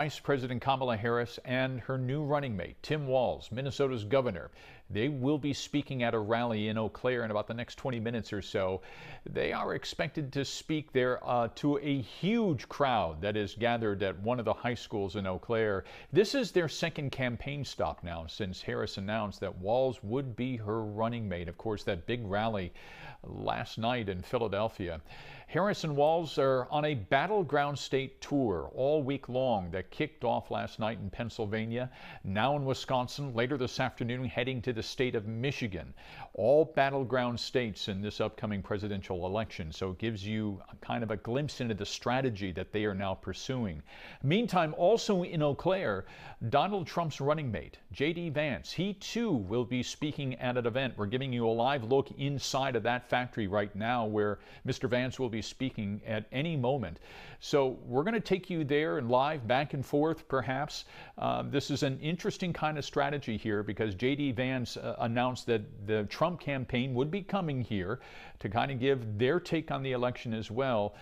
Vice President Kamala Harris and her new running mate, Tim Walz, Minnesota's governor. They will be speaking at a rally in Eau Claire in about the next 20 minutes or so. They are expected to speak there to a huge crowd that is gathered at one of the high schools in Eau Claire. This is their second campaign stop now since Harris announced that Walz would be her running mate. Of course, that big rally last night in Philadelphia. Harris and Walz are on a battleground state tour all week long that kicked off last night in Pennsylvania, now in Wisconsin, later this afternoon heading to the state of Michigan. All battleground states in this upcoming presidential election, so it gives you kind of a glimpse into the strategy that they are now pursuing. Meantime, also in Eau Claire, Donald Trump's running mate, J.D. Vance, he too will be speaking at an event. We're giving you a live look inside of that factory right now where Mr. Vance will be speaking at any moment. So we're going to take you there and live back and forth perhaps. This is an interesting kind of strategy here because J.D. Vance announced that the Trump campaign would be coming here to kind of give their take on the election as well,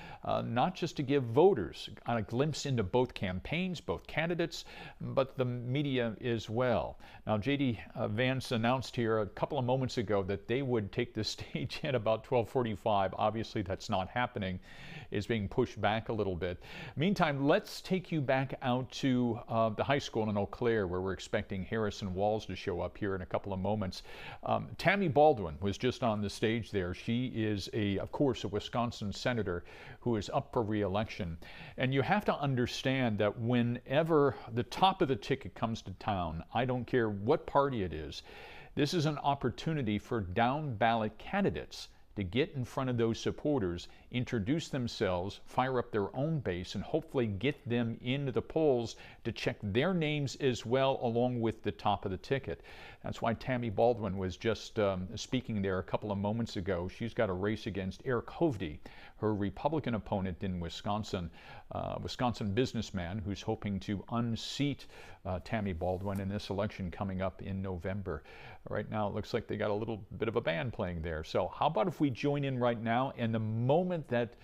not just to give voters a glimpse into both campaigns, both candidates, but the media as well. Now, J.D. Vance announced here a couple of moments ago that they would take the stage at about 12:45. Obviously, that's not happening. It's being pushed back a little bit. Meantime, let's take you back out to the high school in Eau Claire where we're expecting Harris and Walz to show up here in a couple of moments. Tammy Baldwin was just on the stage there. She is, of course, a Wisconsin senator who is up for re-election. And you have to understand that whenever the top of the ticket comes to town, I don't care what party it is, this is an opportunity for down-ballot candidates to get in front of those supporters, introduce themselves, fire up their own base, and hopefully get them into the polls to check their names as well along with the top of the ticket. That's why Tammy Baldwin was just speaking there a couple of moments ago. She's got a race against Eric Hovde, her Republican opponent in Wisconsin, Wisconsin businessman who's hoping to unseat Tammy Baldwin in this election coming up in November. Right now it looks like they got a little bit of a band playing there. So how about if we join in right now, and the moment that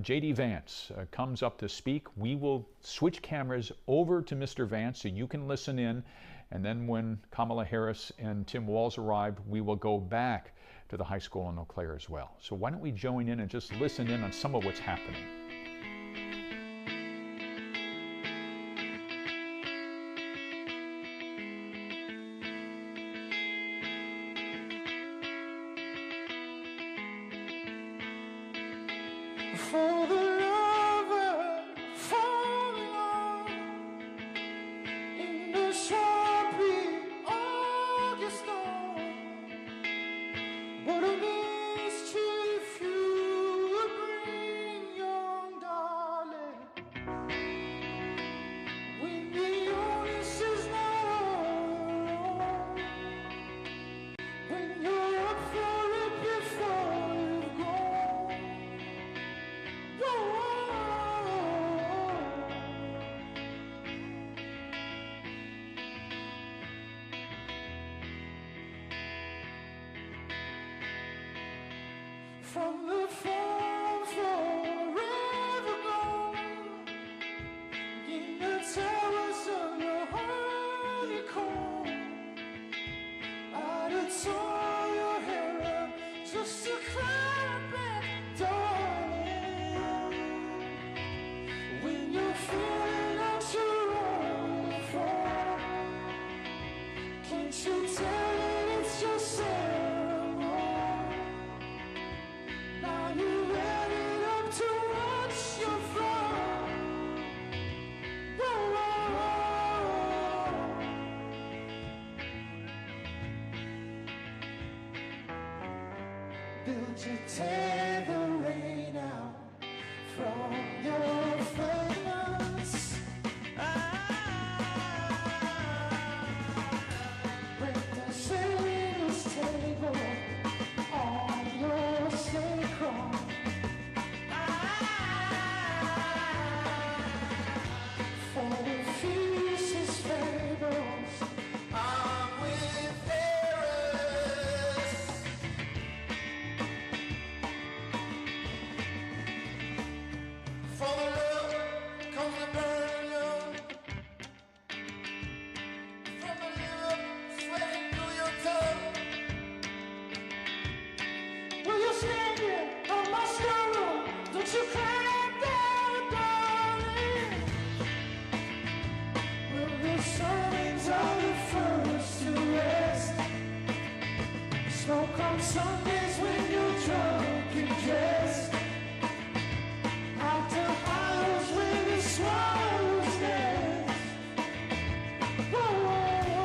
J.D. Vance comes up to speak, we will switch cameras over to Mr. Vance so you can listen in, and then when Kamala Harris and Tim Walz arrive, we will go back to the high school in Eau Claire as well. So why don't we join in and just listen in on some of what's happening. For the lover falling on in the swampy August dawn, what a mischief you would bring, young darling, when the onus is not on, when you're up for it before you've gone. From the fall forever gone, in the towers of your honeycomb, I'd have torn your hair up just to climb back, darling. When you're feeling like you're on the floor, can't you tell it it's just ceremony? Now you're ready up to watch your fall. Build to tear the rain out from your face. Break the sailor's table on your sacrum. For the feast fables, I'm with Harris. For the work on Sundays when you're drunk and dressed. After hours when the swallows nest. Whoa, whoa, whoa.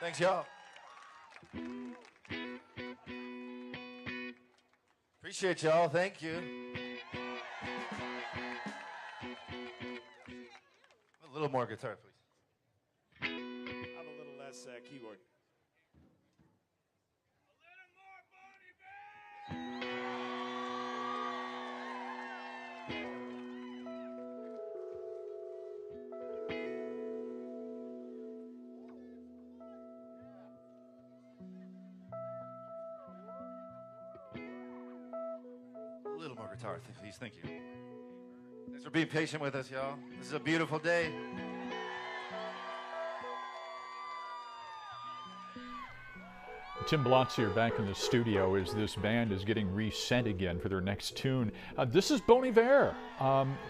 Thanks, y'all. Appreciate y'all. Thank you. A little more guitar, please. I'm a little less keyboard. A little more guitar, please. Thank you. Thanks for being patient with us, y'all. This is a beautiful day. Tim Blotz here back in the studio as this band is getting reset again for their next tune. This is Bon Iver.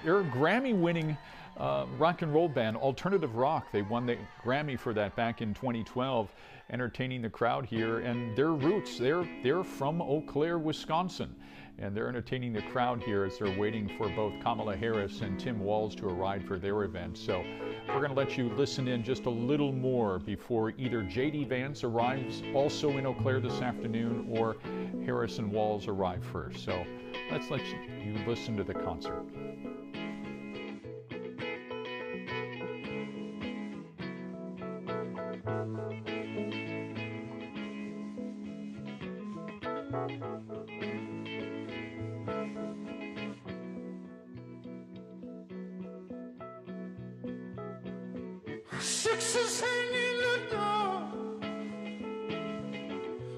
They're a Grammy-winning rock and roll band, alternative rock. They won the Grammy for that back in 2012, entertaining the crowd here. And their roots, they're from Eau Claire, Wisconsin. And they're entertaining the crowd here as they're waiting for both Kamala Harris and Tim Walz to arrive for their event. So we're going to let you listen in just a little more before either J.D. Vance arrives also in Eau Claire this afternoon or Harris and Walz arrive first. So let's let you listen to the concert. Sixes hanging the door.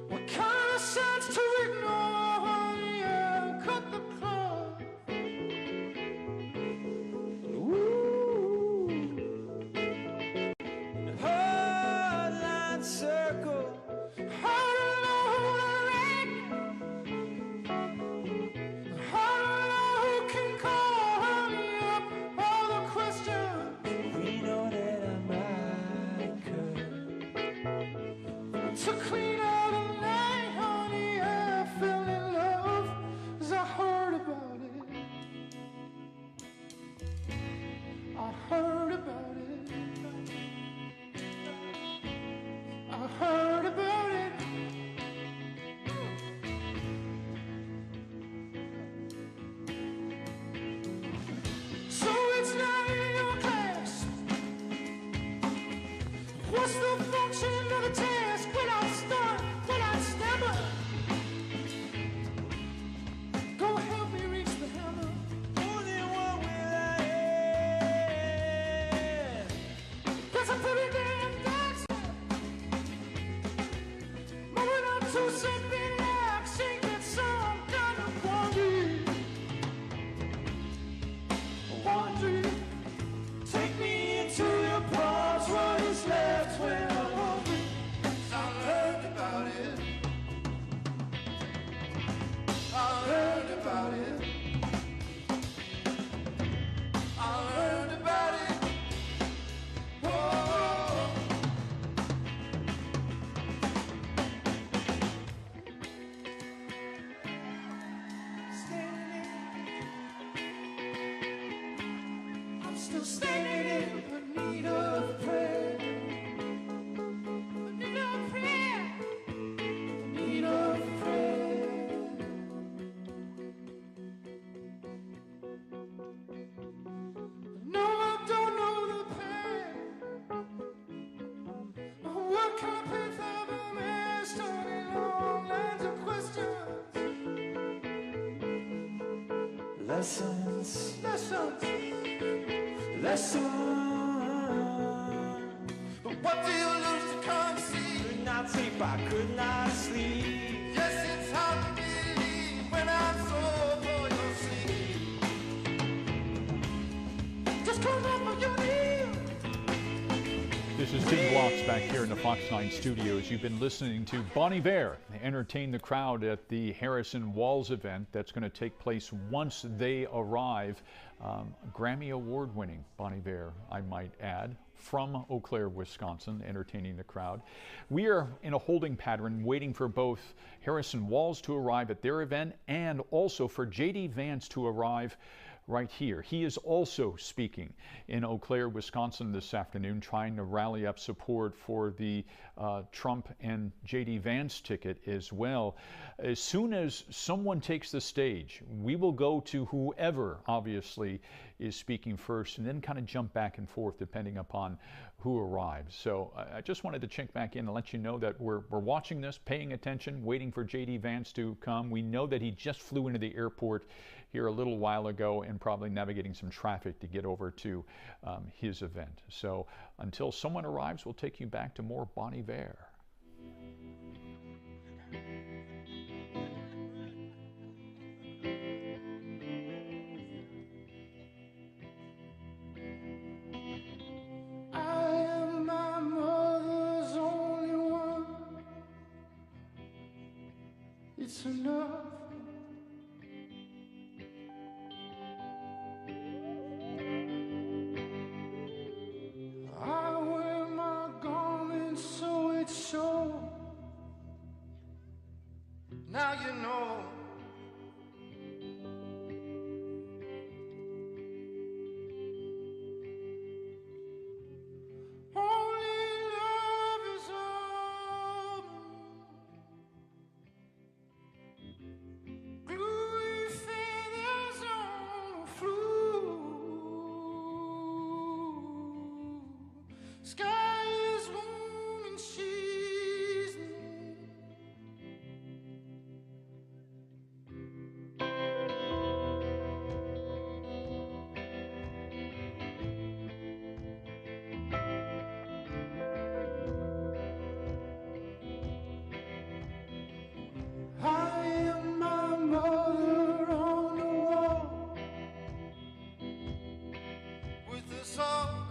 What kind of signs to ignore? Yeah, cut the cloth. Ooh. Hard line circle. Hard to know who to rate. Hard to know who can call honey up all the questions. We know that to clean out a night, honey, I fell in love as I heard about it. I heard about it. I heard about it. So it's not in your class. What's the function of the task? When I start, when I stammer, go help me reach the hammer. Only one will I have. Guess I put it down, dancing. Moving on to something like singing some kind of wandering. Take me into your palms, what is left when I'm hungry. I learned about it. I learned about it. I learned about it. Whoa. I'm still standing in need of prayer. Need of prayer. Need of prayer. No, I don't know the pain. What kind of path have I missed? Only long lines of questions. Lessons. Lessons. But what do you lose to conceive? Could not sleep, I could not sleep. Yes, it's hard to believe when I'm so for your sleep. Just come up on your knees. This is Tim Blotz back here in the Fox 9 studios. You've been listening to Bon Iver entertain the crowd at the Harris and Walz event that's going to take place once they arrive. Grammy Award winning Bon Iver, I might add, from Eau Claire, Wisconsin, entertaining the crowd. We are in a holding pattern waiting for both Harris and Walz to arrive at their event and also for J.D. Vance to arrive right here. He is also speaking in Eau Claire, Wisconsin this afternoon, trying to rally up support for the Trump and J.D. Vance ticket as well. As soon as someone takes the stage, we will go to whoever obviously is speaking first and then kind of jump back and forth depending upon who arrives. So I just wanted to check back in and let you know that we're watching this, paying attention, waiting for J.D. Vance to come. We know that he just flew into the airport here a little while ago and probably navigating some traffic to get over to his event. So until someone arrives, we'll take you back to more Bon Iver. I am my mother's only one. It's enough. I wear my garments so it shows. Now you know. Only love is all. Gluey feathers on a flue. Sky is warm and she's I am my mother on the wall with the song.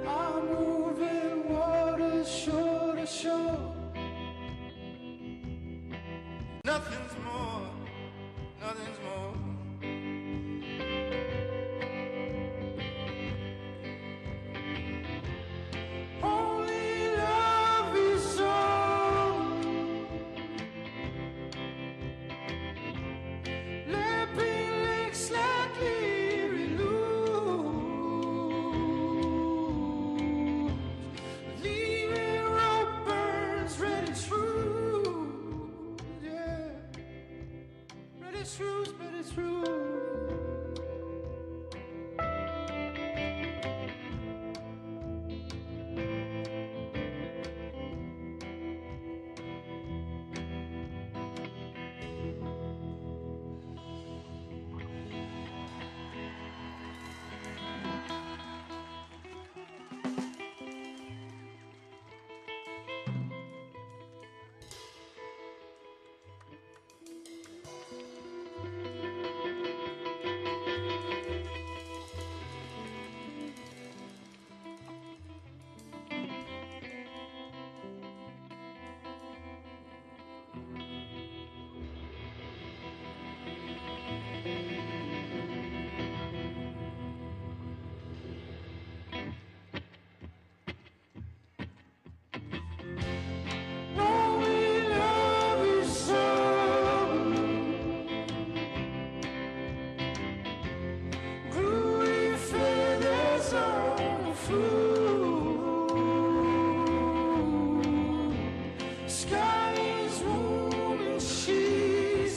I'm moving water shore to shore. Nothing's more, nothing's more. Only love is all. Lapping lakes like Erie Lou. Leaving rope burns ready true. Yeah. Ready trues, ready true. Only love is all. Gluey feathers on a flue. Sky is warm and she's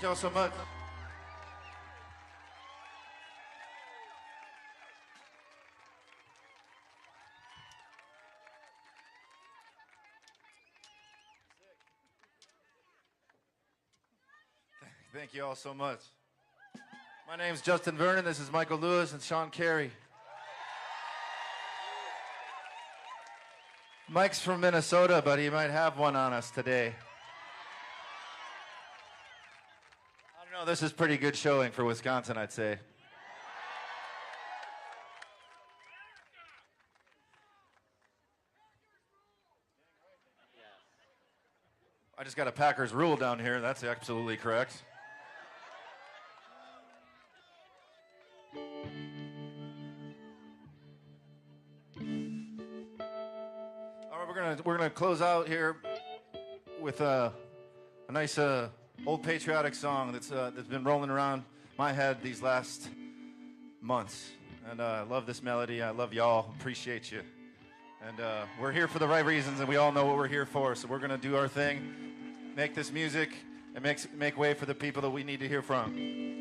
Thank y'all so much. Thank you all so much. My name's Justin Vernon. This is Michael Lewis and Sean Carey. Mike's from Minnesota, but he might have one on us today. I don't know, this is pretty good showing for Wisconsin, I'd say. I just got a Packers rule down here. That's absolutely correct. All right, we're gonna close out here with a nice old patriotic song that's been rolling around my head these last months, and I love this melody. I love y'all. Appreciate you. And we're here for the right reasons, and we all know what we're here for. So we're gonna do our thing, make this music, and make way for the people that we need to hear from.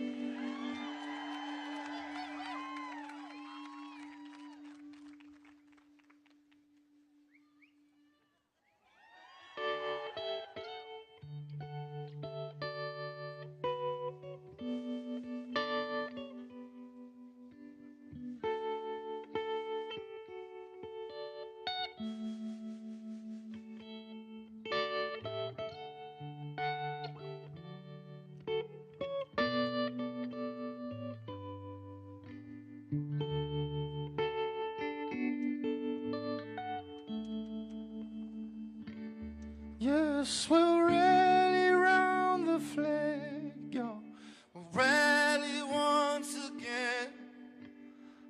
Yes, we'll rally round the flag, y'all. We'll rally once again,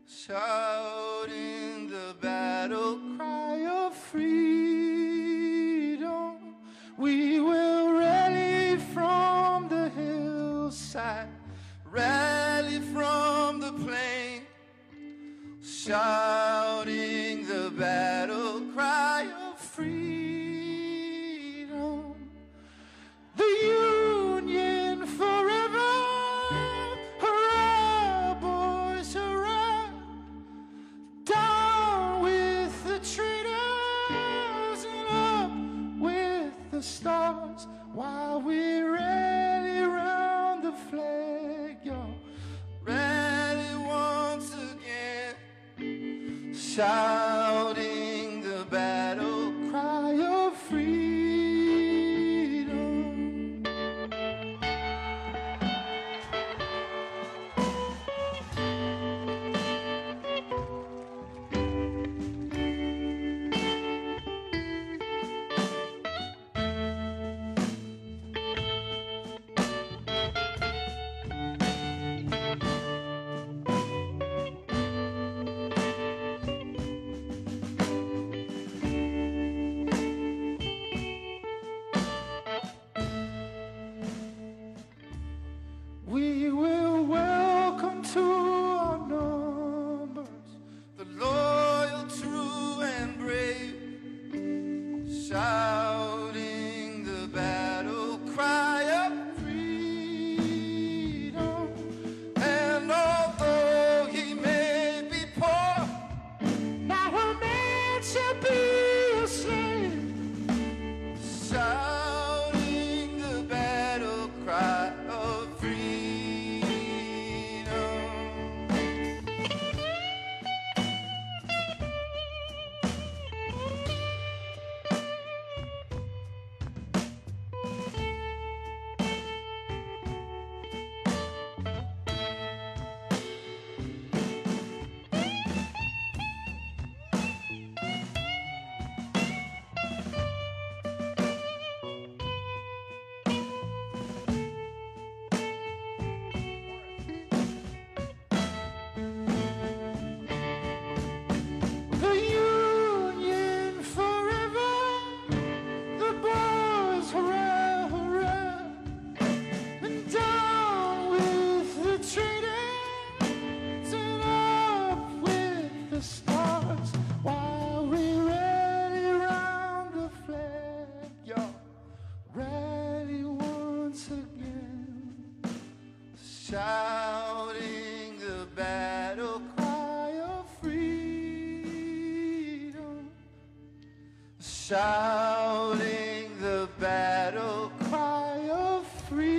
shouting the battle cry of freedom. We will rally from the hillside, rally from the plain, shouting the battle cry of freedom. Stars while we rally round the flag, y'all. Rally once again, shouting the battle cry of freedom. We will welcome to our numbers the loyal, true, and brave, shouting the battle cry of freedom. And although he may be poor, not a man shall be a slave, shouting the battle cry of freedom. Shouting the battle cry of freedom, shouting the battle cry of freedom.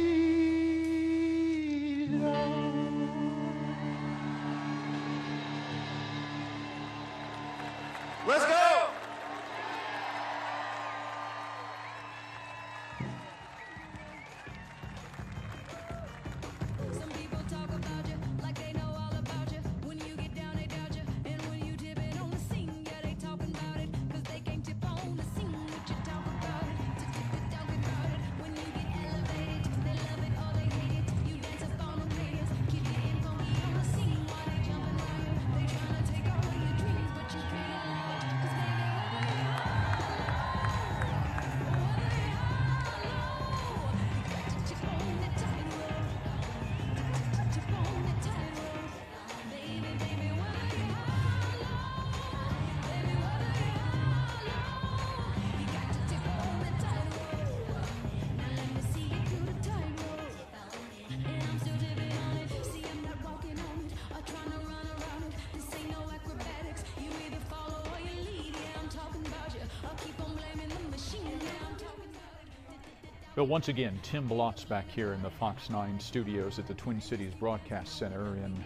Well, once again, Tim Blotz back here in the Fox 9 studios at the Twin Cities Broadcast Center in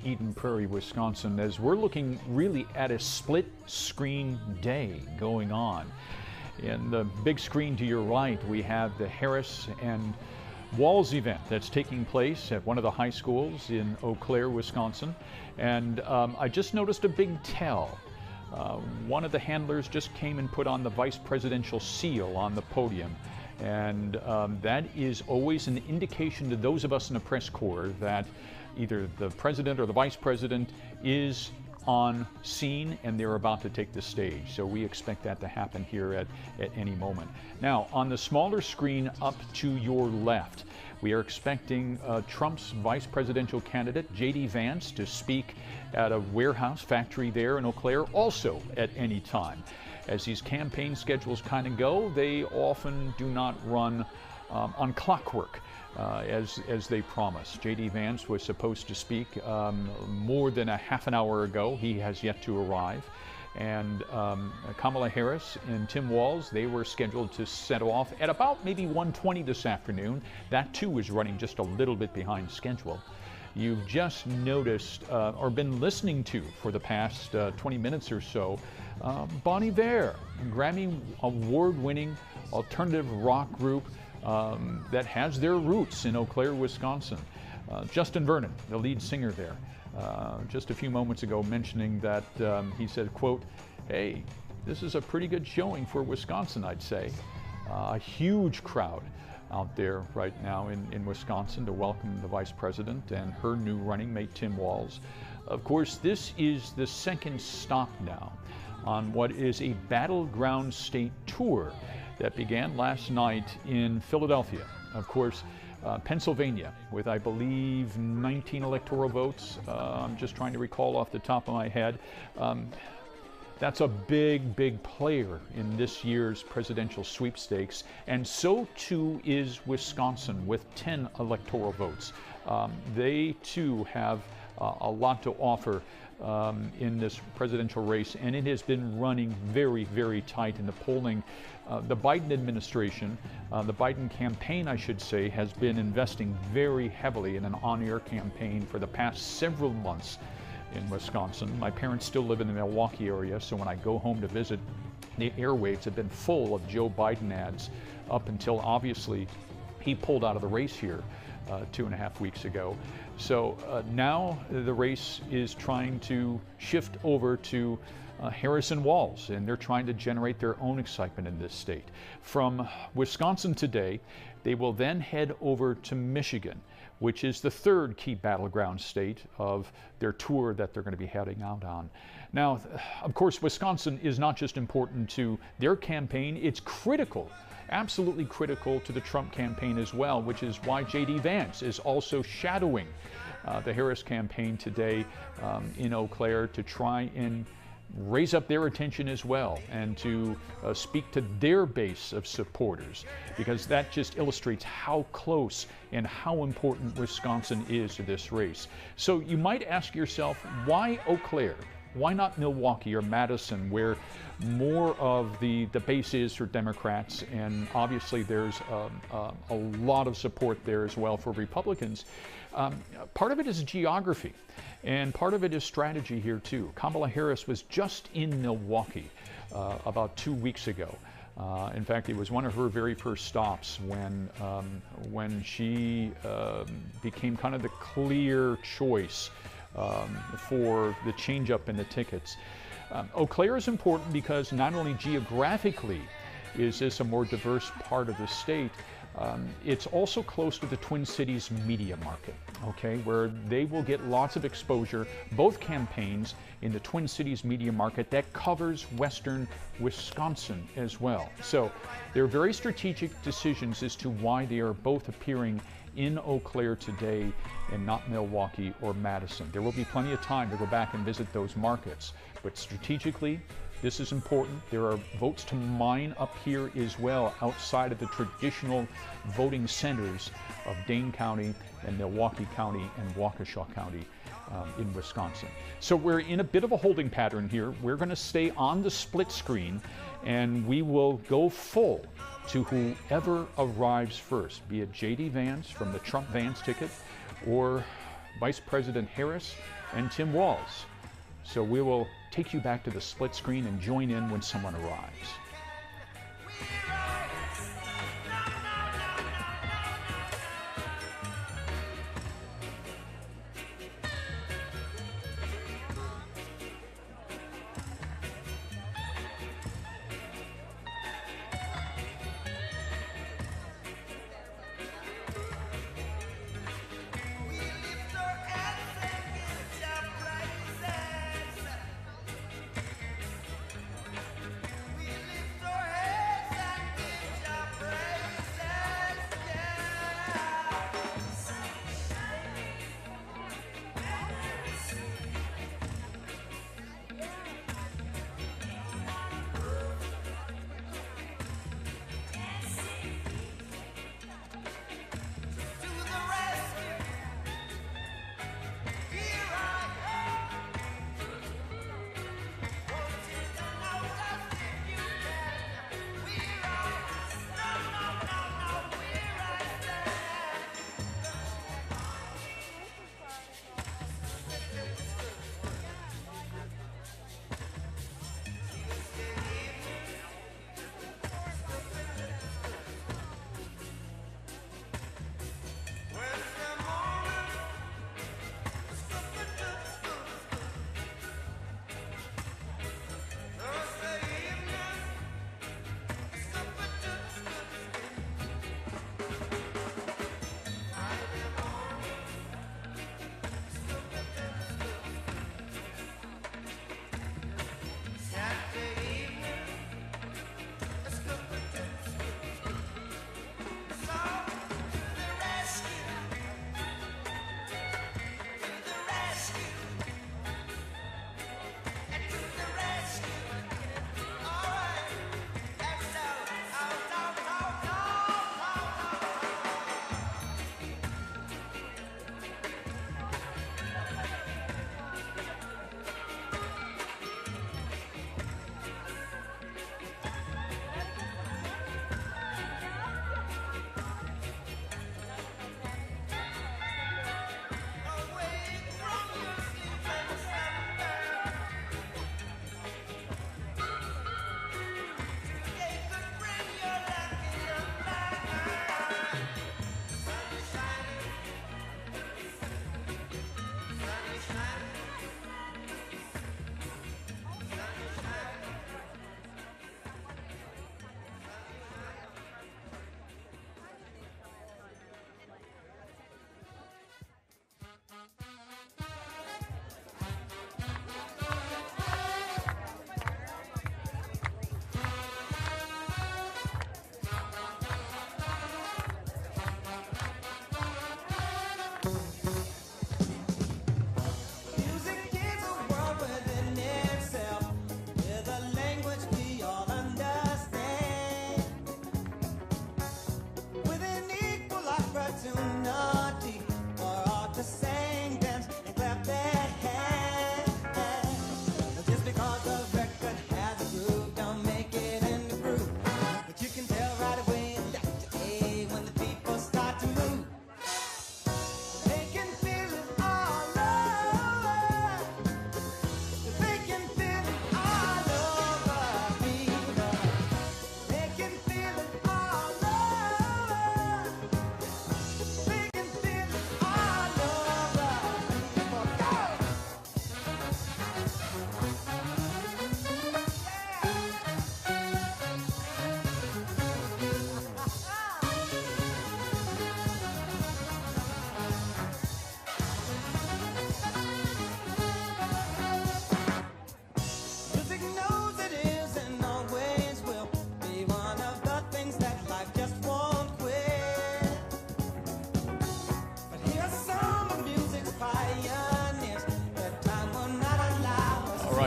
Eden Prairie, Wisconsin, as we're looking really at a split screen day going on. In the big screen to your right, we have the Harris and Walz event that's taking place at one of the high schools in Eau Claire, Wisconsin. And I just noticed a big tell. One of the handlers just came and put on the vice presidential seal on the podium. And that is always an indication to those of us in the press corps that either the president or the vice president is on scene and they're about to take the stage. So we expect that to happen here at any moment. Now, on the smaller screen up to your left, we are expecting Trump's vice presidential candidate, J.D. Vance, to speak at a warehouse factory there in Eau Claire also at any time. As these campaign schedules kind of go, they often do not run on clockwork as they promise. J.D. Vance was supposed to speak more than a half an hour ago. He has yet to arrive. And Kamala Harris and Tim Walz, they were scheduled to set off at about maybe 1:20 this afternoon. That too is running just a little bit behind schedule. You've just noticed or been listening to for the past 20 minutes or so, Bon Iver, Grammy award-winning alternative rock group that has their roots in Eau Claire, Wisconsin. Justin Vernon, the lead singer there, just a few moments ago mentioning that he said, quote, "Hey, this is a pretty good showing for Wisconsin, I'd say." A huge crowd out there right now in Wisconsin to welcome the vice president and her new running mate, Tim Walz. Of course, this is the second stop now on what is a battleground state tour that began last night in Philadelphia. Of course, Pennsylvania, with I believe 19 electoral votes. I'm just trying to recall off the top of my head. That's a big player in this year's presidential sweepstakes, and so too is Wisconsin with 10 electoral votes. They too have a lot to offer in this presidential race, and it has been running very tight in the polling. The Biden administration, the Biden campaign, I should say, has been investing very heavily in an on-air campaign for the past several months in Wisconsin. My parents still live in the Milwaukee area, so when I go home to visit, the airwaves have been full of Joe Biden ads up until obviously he pulled out of the race here 2.5 weeks ago. So now the race is trying to shift over to Harris and Walz, and they're trying to generate their own excitement in this state. From Wisconsin today, they will then head over to Michigan, which is the third key battleground state of their tour that they're going to be heading out on. Now, of course, Wisconsin is not just important to their campaign, it's critical, absolutely critical to the Trump campaign as well, which is why J.D. Vance is also shadowing the Harris campaign today in Eau Claire to try and raise up their attention as well and to speak to their base of supporters, because that just illustrates how close and how important Wisconsin is to this race. So you might ask yourself, why Eau Claire? Why not Milwaukee or Madison, where more of the base is for Democrats, and obviously there's a lot of support there as well for Republicans? Part of it is geography, and part of it is strategy here too. Kamala Harris was just in Milwaukee about 2 weeks ago. In fact, it was one of her very first stops when she became kind of the clear choice for the change-up in the tickets. Eau Claire is important because not only geographically is this a more diverse part of the state, it's also close to the Twin Cities media market, okay, where they will get lots of exposure, both campaigns in the Twin Cities media market that covers western Wisconsin as well. So there are very strategic decisions as to why they are both appearing in Eau Claire today and not Milwaukee or Madison. There will be plenty of time to go back and visit those markets, but strategically, this is important. There are votes to mine up here as well, outside of the traditional voting centers of Dane County and Milwaukee County and Waukesha County. in Wisconsin. So we're in a bit of a holding pattern here. We're going to stay on the split screen, and we will go full to whoever arrives first, be it J.D. Vance from the Trump-Vance ticket or Vice President Harris and Tim Walz. So we will take you back to the split screen and join in when someone arrives.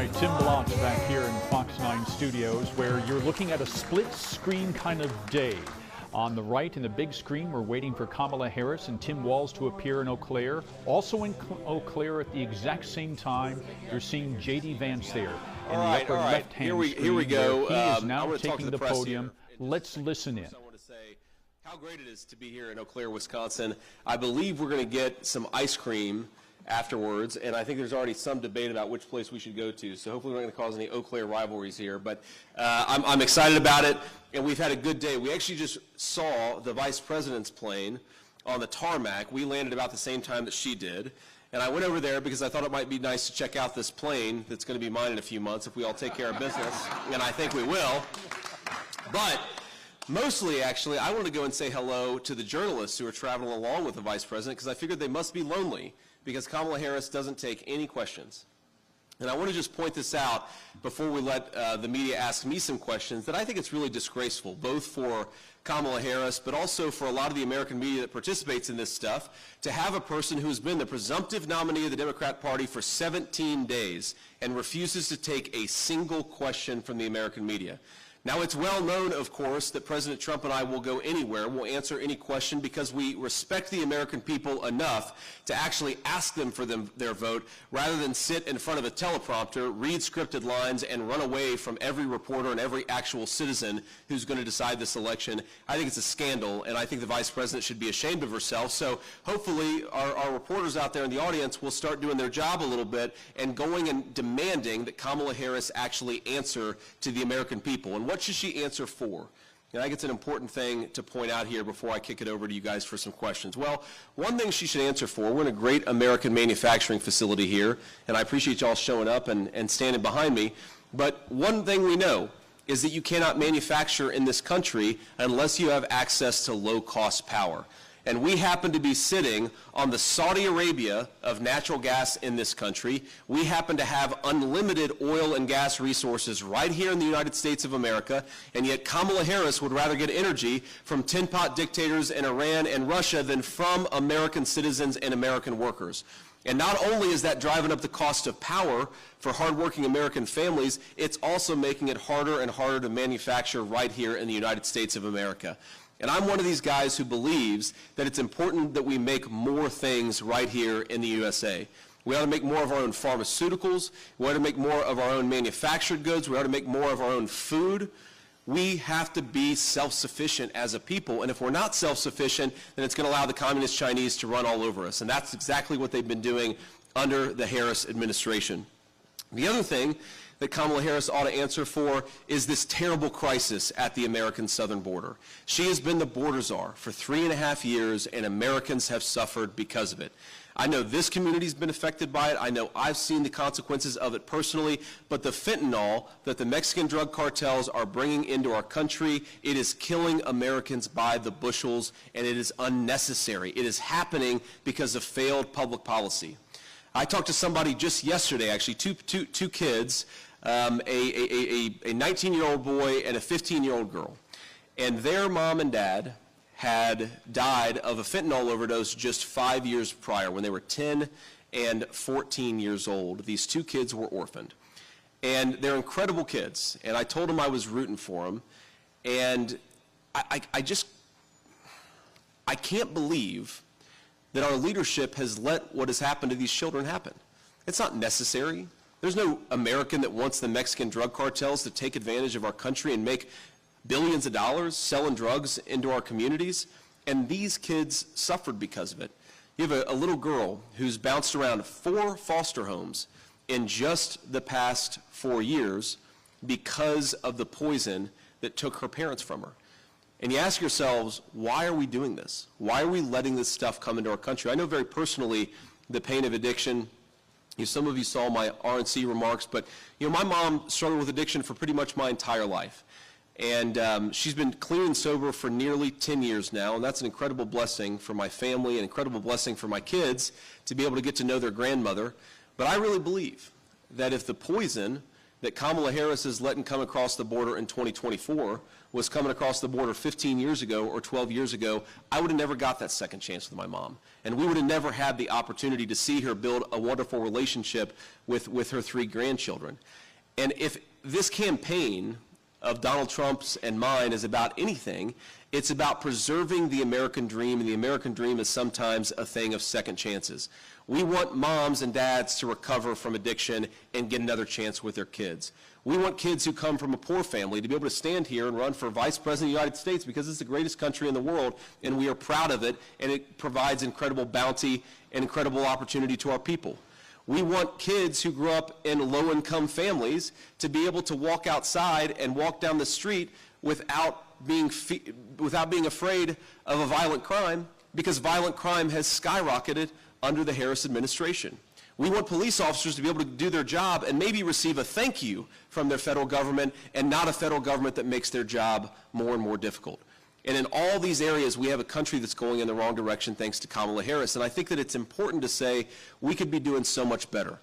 right, Tim Blanche back here in Fox 9 Studios, where you're looking at a split screen kind of day. On the right in the big screen, we're waiting for Kamala Harris and Tim Walz to appear in Eau Claire. Also in Eau Claire at the exact same time, you're seeing J.D. Vance there in the upper left-hand screen. Here we go. He is now taking the podium. Let's listen in. I want to say how great it is to be here in Eau Claire, Wisconsin. I believe we're going to get some ice cream afterwards, and I think there's already some debate about which place we should go to, so hopefully we're not going to cause any Eau Claire rivalries here, but I'm excited about it, and we've had a good day. We actually just saw the Vice President's plane on the tarmac. We landed about the same time that she did, and I went over there because I thought it might be nice to check out this plane that's going to be mine in a few months if we all take care of business, and I think we will. But mostly, actually, I wanted to go and say hello to the journalists who are traveling along with the Vice President because I figured they must be lonely because Kamala Harris doesn't take any questions. And I want to just point this out before we let the media ask me some questions, that I think it's really disgraceful, both for Kamala Harris, but also for a lot of the American media that participates in this stuff, to have a person who's been the presumptive nominee of the Democrat Party for 17 days and refuses to take a single question from the American media. Now, it's well known, of course, that President Trump and I will go anywhere, we'll answer any question because we respect the American people enough to actually ask them for their vote rather than sit in front of a teleprompter, read scripted lines, and run away from every reporter and every actual citizen who's going to decide this election. I think it's a scandal, and I think the Vice President should be ashamed of herself. So hopefully our reporters out there in the audience will start doing their job a little bit and going and demanding that Kamala Harris actually answer to the American people. And what should she answer for? And I think it's an important thing to point out here before I kick it over to you guys for some questions. Well, one thing she should answer for, we're in a great American manufacturing facility here, and I appreciate y'all showing up and standing behind me, but one thing we know is that you cannot manufacture in this country unless you have access to low-cost power. And we happen to be sitting on the Saudi Arabia of natural gas in this country. We happen to have unlimited oil and gas resources right here in the United States of America, and yet Kamala Harris would rather get energy from tin-pot dictators in Iran and Russia than from American citizens and American workers. And not only is that driving up the cost of power for hardworking American families, it's also making it harder and harder to manufacture right here in the United States of America. And I'm one of these guys who believes that it's important that we make more things right here in the USA. We ought to make more of our own pharmaceuticals. We ought to make more of our own manufactured goods. We ought to make more of our own food. We have to be self-sufficient as a people. And if we're not self-sufficient, then it's going to allow the communist Chinese to run all over us. And that's exactly what they've been doing under the Harris administration. The other thing that Kamala Harris ought to answer for is this terrible crisis at the American southern border. She has been the border czar for 3.5 years, and Americans have suffered because of it. I know this community's been affected by it. I know I've seen the consequences of it personally, but the fentanyl that the Mexican drug cartels are bringing into our country, it is killing Americans by the bushels, and it is unnecessary. It is happening because of failed public policy. I talked to somebody just yesterday, actually, two kids, a 19-year-old boy and a 15-year-old girl. And their mom and dad had died of a fentanyl overdose just 5 years prior when they were 10 and 14 years old. These two kids were orphaned. And they're incredible kids. And I told them I was rooting for them. And I can't believe that our leadership has let what has happened to these children happen. It's not necessary. There's no American that wants the Mexican drug cartels to take advantage of our country and make billions of dollars selling drugs into our communities, and these kids suffered because of it. You have a little girl who's bounced around 4 foster homes in just the past 4 years because of the poison that took her parents from her. And you ask yourselves, why are we doing this? Why are we letting this stuff come into our country? I know very personally the pain of addiction. Some of you saw my RNC remarks, but my mom struggled with addiction for pretty much my entire life. And she's been clean and sober for nearly 10 years now, and that's an incredible blessing for my family, an incredible blessing for my kids to be able to get to know their grandmother. But I really believe that if the poison that Kamala Harris is letting come across the border in 2024 was coming across the border 15 years ago or 12 years ago, I would have never got that second chance with my mom. And we would have never had the opportunity to see her build a wonderful relationship with her 3 grandchildren. And if this campaign of Donald Trump's and mine is about anything, it's about preserving the American dream, and the American dream is sometimes a thing of second chances. We want moms and dads to recover from addiction and get another chance with their kids. We want kids who come from a poor family to be able to stand here and run for Vice President of the United States because it's the greatest country in the world, and we are proud of it, and it provides incredible bounty and incredible opportunity to our people. We want kids who grew up in low-income families to be able to walk outside and walk down the street without being afraid of a violent crime, because violent crime has skyrocketed under the Harris administration. We want police officers to be able to do their job and maybe receive a thank you from their federal government, and not a federal government that makes their job more and more difficult. And in all these areas, we have a country that's going in the wrong direction thanks to Kamala Harris. And I think that it's important to say we could be doing so much better.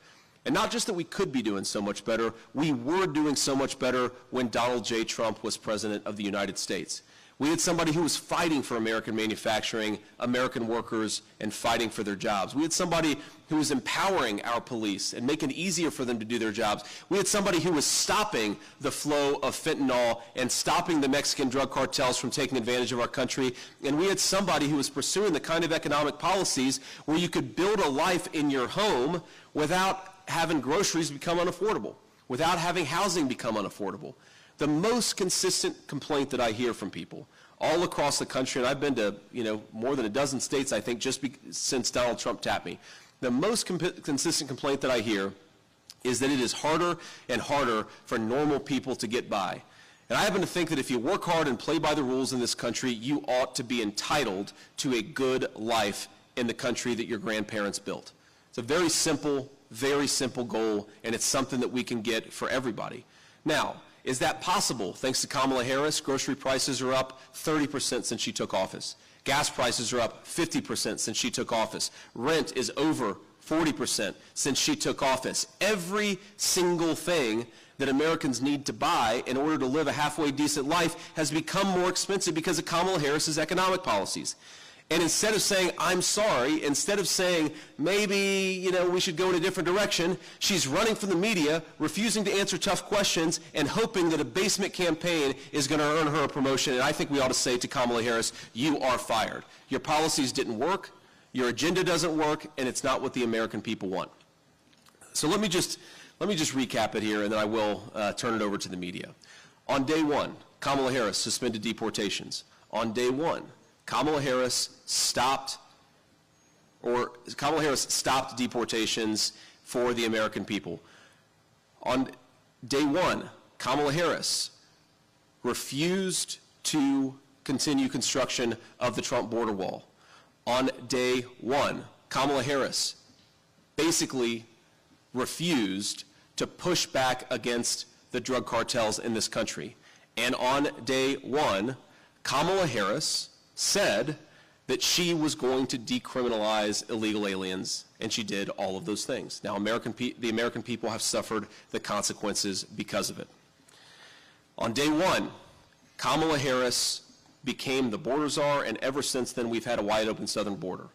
And not just that we could be doing so much better, we were doing so much better when Donald J. Trump was president of the United States. We had somebody who was fighting for American manufacturing, American workers, and fighting for their jobs. We had somebody who was empowering our police and making it easier for them to do their jobs. We had somebody who was stopping the flow of fentanyl and stopping the Mexican drug cartels from taking advantage of our country. And we had somebody who was pursuing the kind of economic policies where you could build a life in your home without having groceries become unaffordable, without having housing become unaffordable. The most consistent complaint that I hear from people all across the country, and I've been to more than a dozen states, I think, since Donald Trump tapped me, the most consistent complaint that I hear is that it is harder and harder for normal people to get by. And I happen to think that if you work hard and play by the rules in this country, you ought to be entitled to a good life in the country that your grandparents built. It's a very simple goal, and it's something that we can get for everybody. Now, is that possible? Thanks to Kamala Harris, grocery prices are up 30% since she took office. Gas prices are up 50% since she took office. Rent is over 40% since she took office. Every single thing that Americans need to buy in order to live a halfway decent life has become more expensive because of Kamala Harris's economic policies. And instead of saying, I'm sorry, instead of saying, maybe, we should go in a different direction, she's running from the media, refusing to answer tough questions, and hoping that a basement campaign is going to earn her a promotion. And I think we ought to say to Kamala Harris, you are fired. Your policies didn't work, your agenda doesn't work, and it's not what the American people want. So let me just recap it here, and then I will turn it over to the media. On day one, Kamala Harris suspended deportations. On day one, Kamala Harris stopped deportations for the American people. On day one, Kamala Harris refused to continue construction of the Trump border wall. On day one, Kamala Harris basically refused to push back against the drug cartels in this country. And on day one, Kamala Harris said that she was going to decriminalize illegal aliens, and she did all of those things. Now, the American people have suffered the consequences because of it. On day one, Kamala Harris became the border czar, and ever since then, we've had a wide open southern border.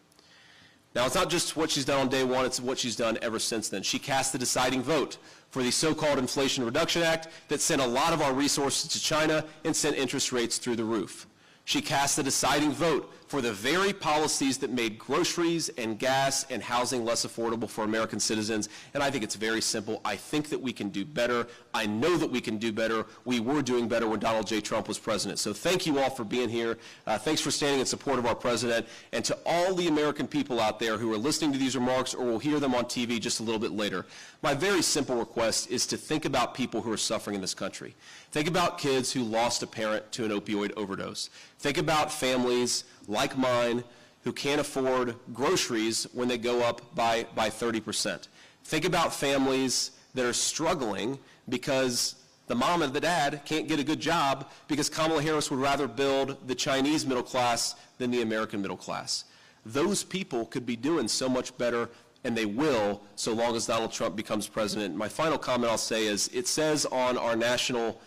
Now, it's not just what she's done on day one, it's what she's done ever since then. She cast the deciding vote for the so-called Inflation Reduction Act that sent a lot of our resources to China and sent interest rates through the roof. She cast the deciding vote for the very policies that made groceries and gas and housing less affordable for American citizens. And I think it's very simple. I think that we can do better. I know that we can do better. We were doing better when Donald J. Trump was president. So thank you all for being here. Thanks for standing in support of our president. And to all the American people out there who are listening to these remarks or will hear them on TV just a little bit later, my very simple request is to think about people who are suffering in this country. Think about kids who lost a parent to an opioid overdose. Think about families like mine who can't afford groceries when they go up by 30%. Think about families that are struggling because the mom and the dad can't get a good job because Kamala Harris would rather build the Chinese middle class than the American middle class. Those people could be doing so much better, and they will, so long as Donald Trump becomes president. My final comment I'll say is, it says on our national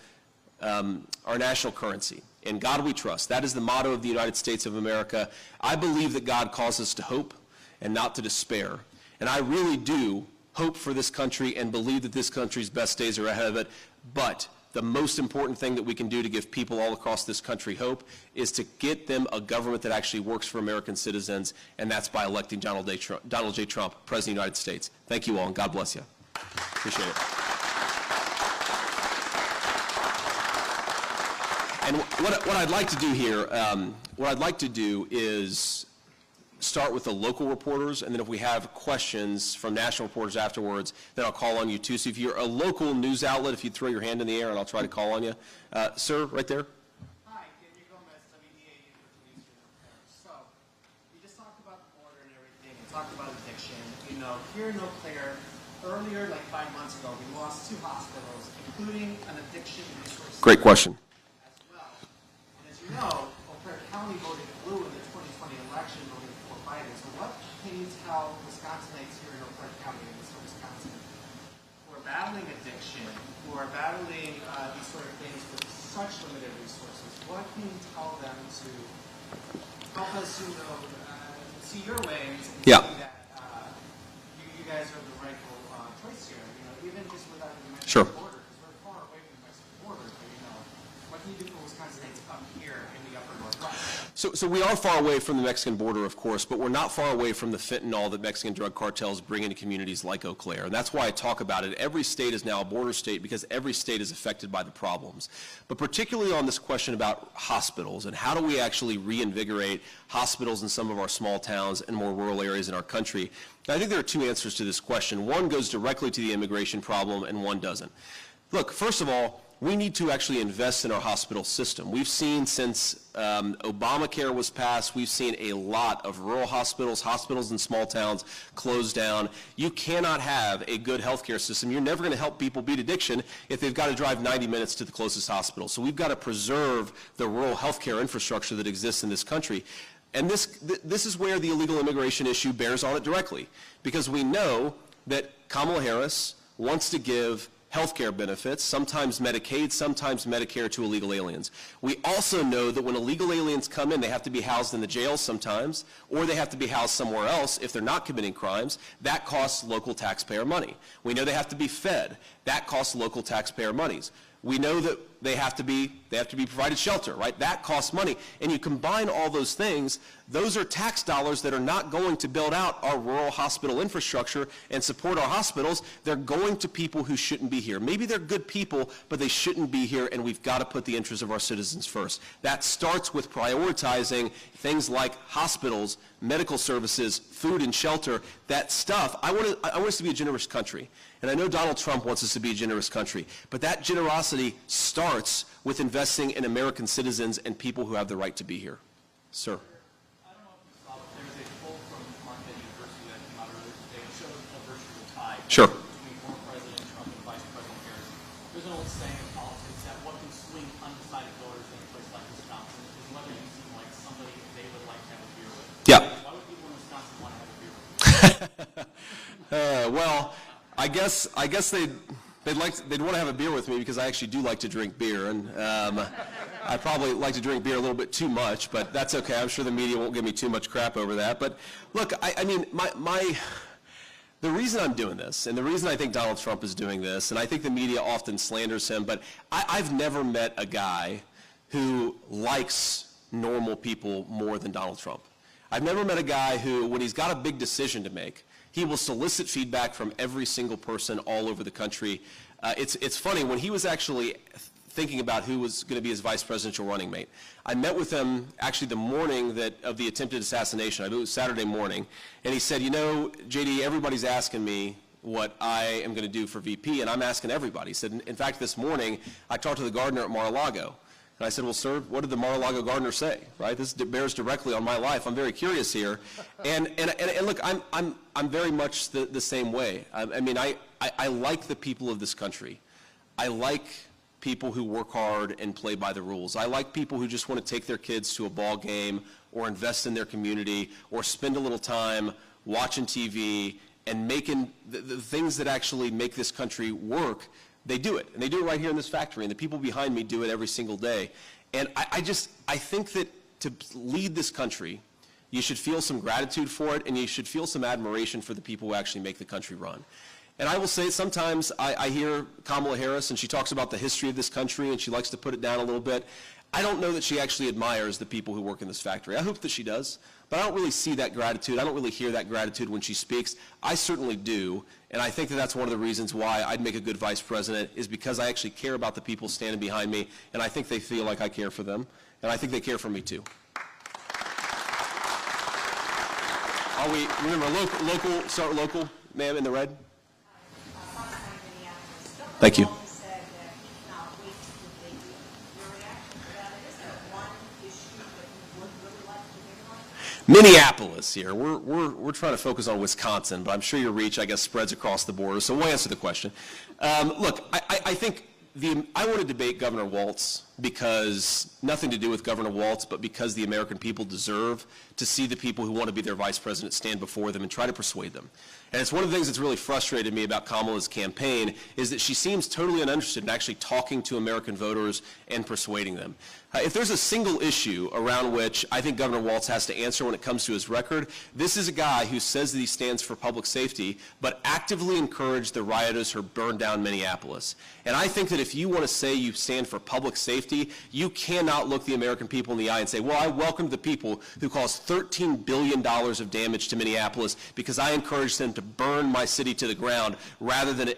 currency, "In God we trust." That is the motto of the United States of America. I believe that God calls us to hope and not to despair. And I really do hope for this country and believe that this country's best days are ahead of it. But the most important thing that we can do to give people all across this country hope is to get them a government that actually works for American citizens, and that's by electing Donald J. Trump, President of the United States. Thank you all, and God bless you. Appreciate it. And what I'd like to do here, what I'd like to do is start with the local reporters, and then if we have questions from national reporters afterwards, then I'll call on you too. So if you're a local news outlet, if you throw your hand in the air, and I'll try to call on you. Sir, right there. Hi, Gomez, WDA News. So, you just talked about the border and everything, and talked about addiction. You know, here in Eau Claire, earlier, like 5 months ago, we lost 2 hospitals, including an addiction resource. Great question. As well. And as you know, Eau Claire County voted blue in the 2020 election voting for Biden. So what can you tell Wisconsinites here in Eau Claire County and Wisconsin who are battling addiction, who are battling these sort of things with such limited resources? What can you tell them to help us, you know, see your ways and see that you guys are the rightful choice here? You know, even just without the Mexican border, because we're far away from the Mexican border. But you know, what can you do for Wisconsinites up here in the upper Northwest? So we are far away from the Mexican border, of course, but we're not far away from the fentanyl that Mexican drug cartels bring into communities like Eau Claire. And that's why I talk about it. Every state is now a border state because every state is affected by the problems. But particularly on this question about hospitals and how do we actually reinvigorate hospitals in some of our small towns and more rural areas in our country, I think there are 2 answers to this question. One goes directly to the immigration problem and one doesn't. Look, first of all, we need to actually invest in our hospital system. We've seen since Obamacare was passed, we've seen a lot of rural hospitals, hospitals in small towns close down. You cannot have a good healthcare system. You're never going to help people beat addiction if they've got to drive 90 minutes to the closest hospital. So we've got to preserve the rural healthcare infrastructure that exists in this country. And this is where the illegal immigration issue bears on it directly, because we know that Kamala Harris wants to give health care benefits, sometimes Medicaid, sometimes Medicare to illegal aliens. We also know that when illegal aliens come in, they have to be housed in the jails sometimes, or they have to be housed somewhere else if they're not committing crimes. That costs local taxpayer money. We know they have to be fed. That costs local taxpayer monies. We know that they have to be provided shelter, right? That costs money. And you combine all those things, those are tax dollars that are not going to build out our rural hospital infrastructure and support our hospitals. They're going to people who shouldn't be here. Maybe they're good people, but they shouldn't be here, and we've got to put the interests of our citizens first. That starts with prioritizing things like hospitals, medical services, food and shelter, that stuff. I want us to be a generous country. And I know Donald Trump wants us to be a generous country, but that generosity starts with investing in American citizens and people who have the right to be here. Sir. I don't know if you saw, but there's a poll from Marquette University that came out earlier today. It shows a virtual tie Sure. between former President Trump and Vice President Harris. There's an old saying in politics that what can swing undecided voters in a place like Wisconsin is whether you seem like somebody they would like to have a beer with. Yeah. Why would people in Wisconsin want to have a beer with? Well, I guess they'd want to have a beer with me because I actually do like to drink beer, and I probably like to drink beer a little bit too much, but that's okay. I'm sure the media won't give me too much crap over that. But look, I mean, the reason I'm doing this, and the reason I think Donald Trump is doing this, and I think the media often slanders him, but I've never met a guy who likes normal people more than Donald Trump. I've never met a guy who, when he's got a big decision to make, he will solicit feedback from every single person all over the country. It's funny, when he was actually thinking about who was going to be his vice presidential running mate, I met with him actually the morning of the attempted assassination. I believe it was Saturday morning, and he said, you know, JD, everybody's asking me what I am going to do for VP, and I'm asking everybody. He said, in fact, this morning, I talked to the gardener at Mar-a-Lago. And I said, well, sir, what did the Mar-a-Lago gardener say, right? This bears directly on my life. I'm very curious here. And look, I'm very much the same way. I mean, I like the people of this country. I like people who work hard and play by the rules. I like people who just want to take their kids to a ball game or invest in their community or spend a little time watching TV and making the things that actually make this country work. They do it, and they do it right here in this factory, and the people behind me do it every single day. And I think that to lead this country, you should feel some gratitude for it, and you should feel some admiration for the people who actually make the country run. And I will say sometimes I hear Kamala Harris and she talks about the history of this country and she likes to put it down a little bit. I don't know that she actually admires the people who work in this factory. I hope that she does, but I don't really see that gratitude. I don't really hear that gratitude when she speaks. I certainly do, and I think that that's one of the reasons why I'd make a good vice president is because I actually care about the people standing behind me, and I think they feel like I care for them, and I think they care for me too. Remember, local, start local, ma'am, in the red. Thank you. Minneapolis here. We're trying to focus on Wisconsin, but I'm sure your reach, I guess, spreads across the border, so we'll answer the question. Look, I think I want to debate Governor Walz because nothing to do with Governor Walz, but because the American people deserve to see the people who want to be their vice president stand before them and try to persuade them. And it's one of the things that's really frustrated me about Kamala's campaign is that she seems totally uninterested in actually talking to American voters and persuading them. If there's a single issue around which I think Governor Walz has to answer when it comes to his record, this is a guy who says that he stands for public safety, but actively encouraged the rioters who burned down Minneapolis. And I think that if you want to say you stand for public safety, you cannot look the American people in the eye and say, well, I welcome the people who caused $13 billion of damage to Minneapolis because I encouraged them to burn my city to the ground rather than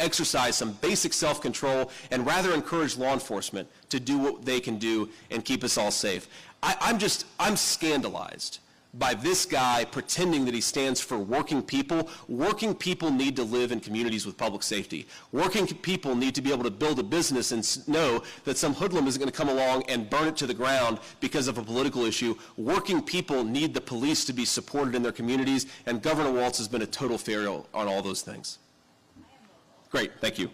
exercise some basic self-control and rather encourage law enforcement to do what they can do and keep us all safe. I'm scandalized by this guy pretending that he stands for working people. Working people need to live in communities with public safety. Working people need to be able to build a business and know that some hoodlum isn't going to come along and burn it to the ground because of a political issue. Working people need the police to be supported in their communities, and Governor Walz has been a total failure on all those things. Great, thank you. Do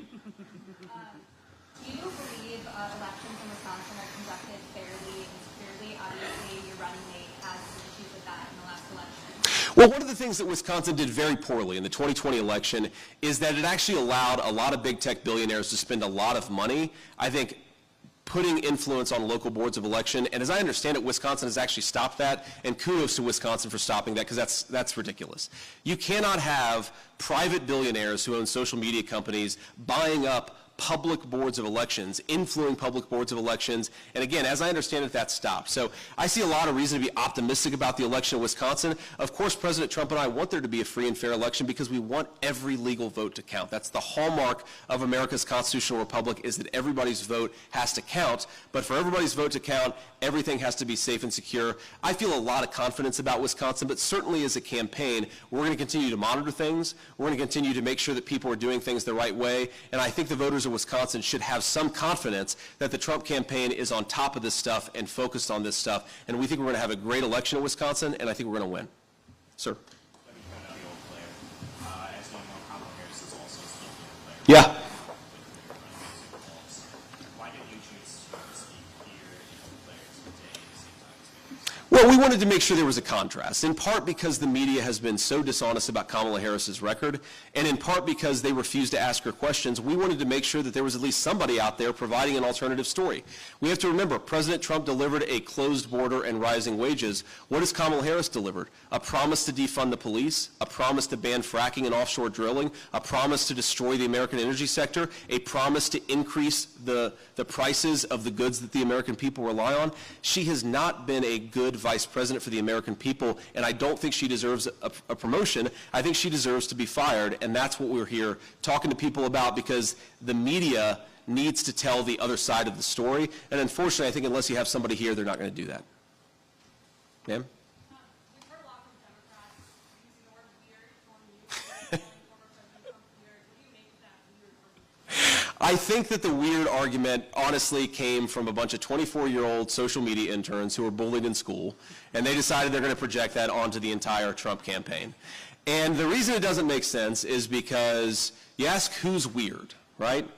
you believe elections in Wisconsin are conducted fairly and securely? Obviously, your running mate has issues with that in the last election. Well, one of the things that Wisconsin did very poorly in the 2020 election is that it actually allowed a lot of big tech billionaires to spend a lot of money, I think, putting influence on local boards of election. And as I understand it, Wisconsin has actually stopped that, and kudos to Wisconsin for stopping that, because that's ridiculous. You cannot have private billionaires who own social media companies buying up public boards of elections, influencing public boards of elections, and again, as I understand it, that stopped. So I see a lot of reason to be optimistic about the election in Wisconsin. Of course, President Trump and I want there to be a free and fair election because we want every legal vote to count. That's the hallmark of America's constitutional republic, is that everybody's vote has to count, but for everybody's vote to count, everything has to be safe and secure. I feel a lot of confidence about Wisconsin, but certainly as a campaign, we're going to continue to monitor things. We're going to continue to make sure that people are doing things the right way, and I think the voters of Wisconsin should have some confidence that the Trump campaign is on top of this stuff and focused on this stuff, and we think we're going to have a great election in Wisconsin, and I think we're going to win. Sir. Let me point out the Eau Claire. As one more, Kamala Harris is also speaking Eau Claire. Yeah. Why didn't you choose to speak here in Eau Claire today at the same time as me? Well, we wanted to make sure there was a contrast, in part because the media has been so dishonest about Kamala Harris's record, and in part because they refused to ask her questions. We wanted to make sure that there was at least somebody out there providing an alternative story. We have to remember, President Trump delivered a closed border and rising wages. What has Kamala Harris delivered? A promise to defund the police, a promise to ban fracking and offshore drilling, a promise to destroy the American energy sector, a promise to increase the prices of the goods that the American people rely on. She has not been a good vice president for the American people, and I don't think she deserves a promotion. I think she deserves to be fired, and that's what we're here talking to people about, because the media needs to tell the other side of the story, and unfortunately, I think unless you have somebody here, they're not going to do that. Ma'am? We've heard a lot from Democrats using the word weird when you former President Trump weird. What do you make of that weird argument? I think that the weird argument honestly came from a bunch of 24-year-old social media interns who were bullied in school, and they decided they're going to project that onto the entire Trump campaign. And the reason it doesn't make sense is because you ask who's weird, right?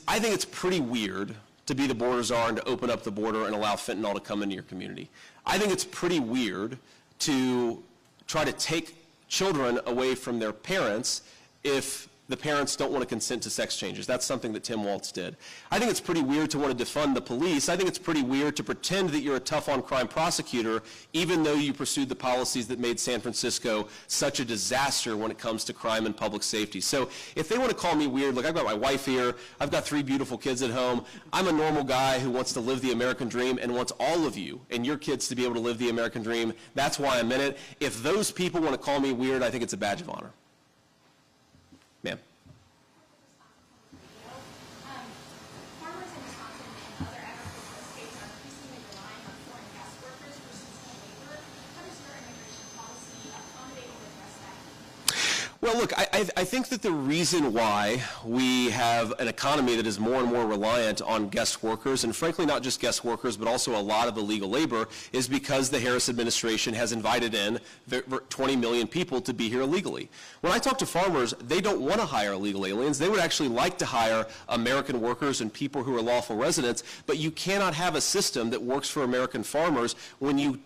I think it's pretty weird to be the border czar and to open up the border and allow fentanyl to come into your community. I think it's pretty weird to try to take children away from their parents if the parents don't want to consent to sex changes. That's something that Tim Walz did. I think it's pretty weird to want to defund the police. I think it's pretty weird to pretend that you're a tough-on-crime prosecutor, even though you pursued the policies that made San Francisco such a disaster when it comes to crime and public safety. So if they want to call me weird, look, I've got my wife here. I've got 3 beautiful kids at home. I'm a normal guy who wants to live the American dream and wants all of you and your kids to be able to live the American dream. That's why I'm in it. If those people want to call me weird, I think it's a badge of honor. Ma'am. Farmers in Wisconsin and other agricultural states are increasingly relying on foreign guest workers for seasonal labor. How does your immigration policy accommodate or address that? Well, look, I think that the reason why we have an economy that is more and more reliant on guest workers, and frankly not just guest workers, but also a lot of illegal labor, is because the Harris administration has invited in 20 million people to be here illegally. When I talk to farmers, they don't want to hire illegal aliens. They would actually like to hire American workers and people who are lawful residents, but you cannot have a system that works for American farmers when you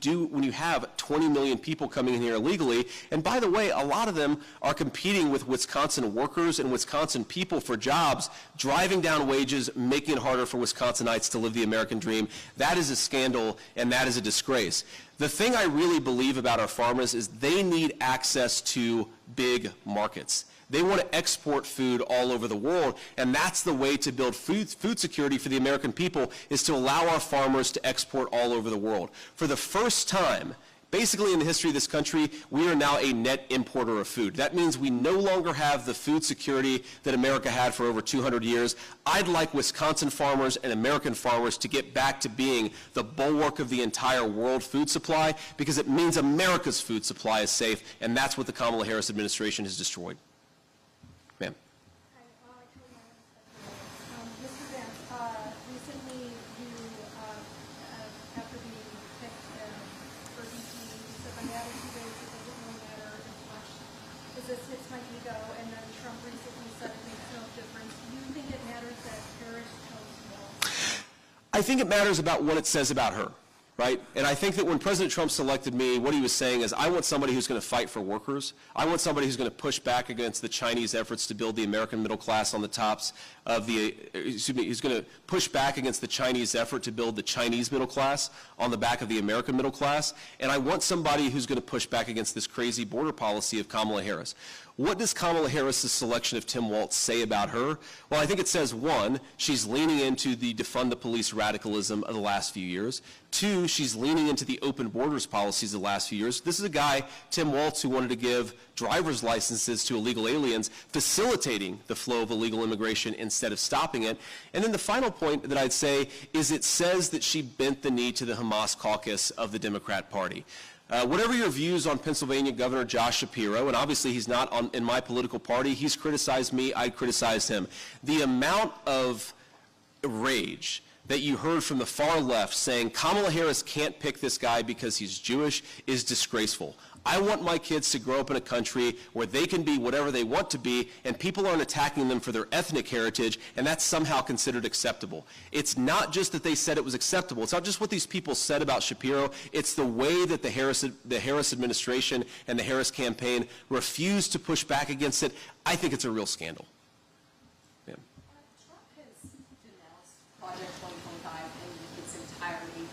have 20 million people coming in here illegally. And by the way, a lot of them are competing with Wisconsin workers and Wisconsin people for jobs, driving down wages, making it harder for Wisconsinites to live the American dream. That is a scandal, and that is a disgrace. The thing I really believe about our farmers is they need access to big markets. They want to export food all over the world, and that's the way to build food security for the American people, is to allow our farmers to export all over the world. For the first time, basically in the history of this country, we are now a net importer of food. That means we no longer have the food security that America had for over 200 years. I'd like Wisconsin farmers and American farmers to get back to being the bulwark of the entire world food supply, because it means America's food supply is safe, and that's what the Kamala Harris administration has destroyed. Ma'am. Mr. Vance, recently you, after being picked for VP, you said my attitude is it doesn't really matter as much as this hits my ego, and then Trump recently said it makes no difference. Do you think it matters that Harris chose Walz? I think it matters about what it says about her. Right? And I think that when President Trump selected me, what he was saying is, I want somebody who's going to fight for workers. I want somebody who's going to push back against the Chinese efforts to build the American middle class on the tops of the, he's going to push back against the Chinese effort to build the Chinese middle class on the back of the American middle class. And I want somebody who's going to push back against this crazy border policy of Kamala Harris. What does Kamala Harris's selection of Tim Walz say about her? Well, I think it says, 1, she's leaning into the defund the police radicalism of the last few years. 2, she's leaning into the open borders policies of the last few years. This is a guy, Tim Walz, who wanted to give driver's licenses to illegal aliens, facilitating the flow of illegal immigration instead of stopping it. And then the final point that I'd say is it says that she bent the knee to the Hamas caucus of the Democrat Party. Whatever your views on Pennsylvania Governor Josh Shapiro, and obviously he's not in my political party, he's criticized me, I criticized him. The amount of rage that you heard from the far left saying Kamala Harris can't pick this guy because he's Jewish is disgraceful. I want my kids to grow up in a country where they can be whatever they want to be, and people aren't attacking them for their ethnic heritage, and that's somehow considered acceptable. It's not just that they said it was acceptable. It's not just what these people said about Shapiro. It's the way that the Harris administration and the Harris campaign refused to push back against it. I think it's a real scandal. Yeah. Trump has denounced Project 2025 in its entirety.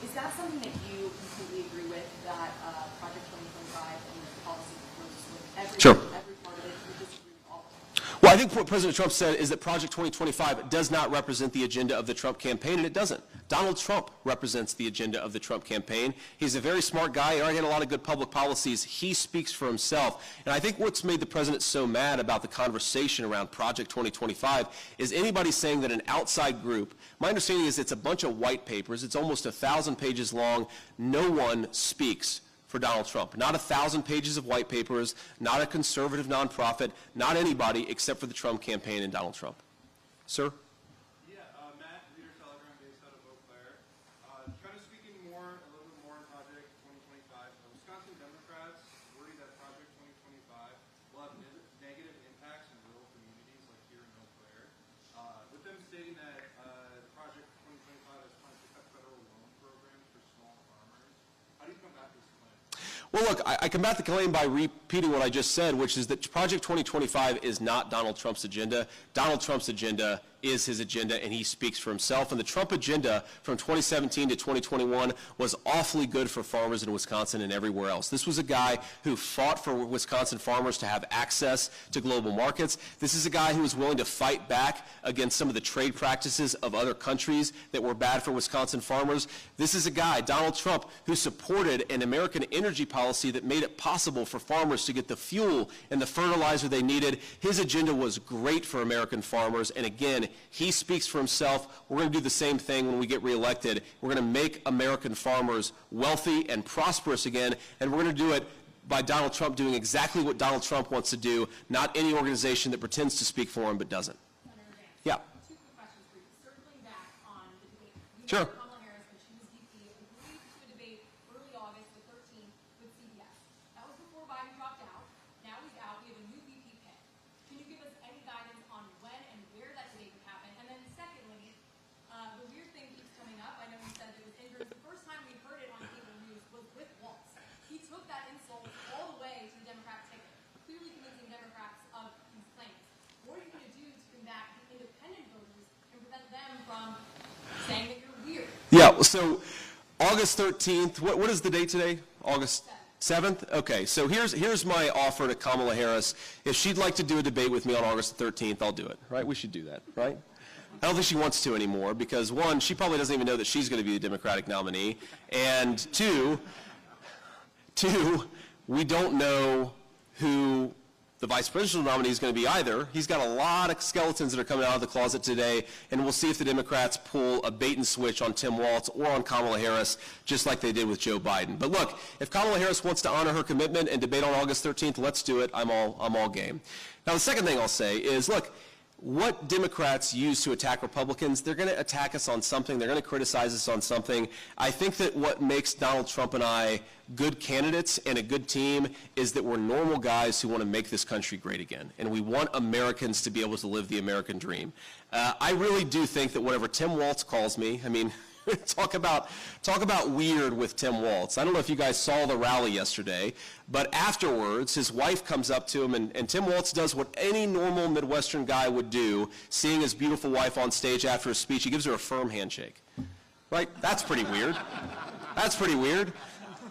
Is that something that you completely agree with, that Project 2025 and the policy proposals with every part of it, you disagree with all of it? Well, I think what President Trump said is that Project 2025 does not represent the agenda of the Trump campaign, and it doesn't. Donald Trump represents the agenda of the Trump campaign. He's a very smart guy. He already had a lot of good public policies. He speaks for himself. And I think what's made the president so mad about the conversation around Project 2025 is anybody saying that an outside group, my understanding is it's a bunch of white papers. It's almost 1,000 pages long. No one speaks for Donald Trump. Not 1,000 pages of white papers, not a conservative nonprofit, not anybody except for the Trump campaign and Donald Trump. Sir? Yeah, Matt, Leader Telegram based out of Eau Claire. Kind of speaking a little bit more on Project 2025. Wisconsin Democrats worry that Project 2025 will have negative impacts in rural communities like here in Eau Claire. With them stating that Project 2025 has plans to cut federal loan programs for small farmers. How do you combat this plan? Well, look, I combat the claim by repeating what I just said, which is that Project 2025 is not Donald Trump's agenda. Donald Trump's agenda is his agenda, and he speaks for himself. And the Trump agenda from 2017 to 2021 was awfully good for farmers in Wisconsin and everywhere else. This was a guy who fought for Wisconsin farmers to have access to global markets. This is a guy who was willing to fight back against some of the trade practices of other countries that were bad for Wisconsin farmers. This is a guy, Donald Trump, who supported an American energy policy that made it possible for farmers to get the fuel and the fertilizer they needed. His agenda was great for American farmers, and again, he speaks for himself. We're going to do the same thing when we get reelected. We're going to make American farmers wealthy and prosperous again, and we're going to do it by Donald Trump doing exactly what Donald Trump wants to do, not any organization that pretends to speak for him but doesn't. Yeah. Two quick questions for you. Circling back on the debate. Sure. Kamala Harris, when she was VP, agreed to a debate early August, the 13th, with CBS. That was before Biden dropped out. Now he's out. We have a new VP pick. Can you give us any guidance on when and where that debate would happen? And then secondly, the weird thing keeps coming up. I know you said it was injured. The first time we heard it on cable news was with Walz. He took that insult all the way to the Democrat ticket, clearly convincing Democrats of his claims. What are you going to do to combat the independent voters and prevent them from saying that you're weird? Yeah, so August 13th, what is the date today? August 7th? Okay, so here's my offer to Kamala Harris. If she'd like to do a debate with me on August 13th, I'll do it, right? We should do that, right? I don't think she wants to anymore because, one, she probably doesn't even know that she's going to be the Democratic nominee, and two, we don't know who the vice presidential nominee is going to be either. He's got a lot of skeletons that are coming out of the closet today, and we'll see if the Democrats pull a bait and switch on Tim Walz or on Kamala Harris, just like they did with Joe Biden. But look, if Kamala Harris wants to honor her commitment and debate on August 13th, let's do it. I'm all game. Now, the second thing I'll say is, look, what Democrats use to attack Republicans, they're going to attack us on something. They're going to criticize us on something. I think that what makes Donald Trump and I good candidates and a good team is that we're normal guys who want to make this country great again. And we want Americans to be able to live the American dream. I really do think that whatever Tim Walz calls me, I mean, talk about weird with Tim Walz. I don't know if you guys saw the rally yesterday, but afterwards his wife comes up to him, and Tim Walz does what any normal Midwestern guy would do, seeing his beautiful wife on stage after a speech. He gives her a firm handshake. Right? That's pretty weird. That's pretty weird.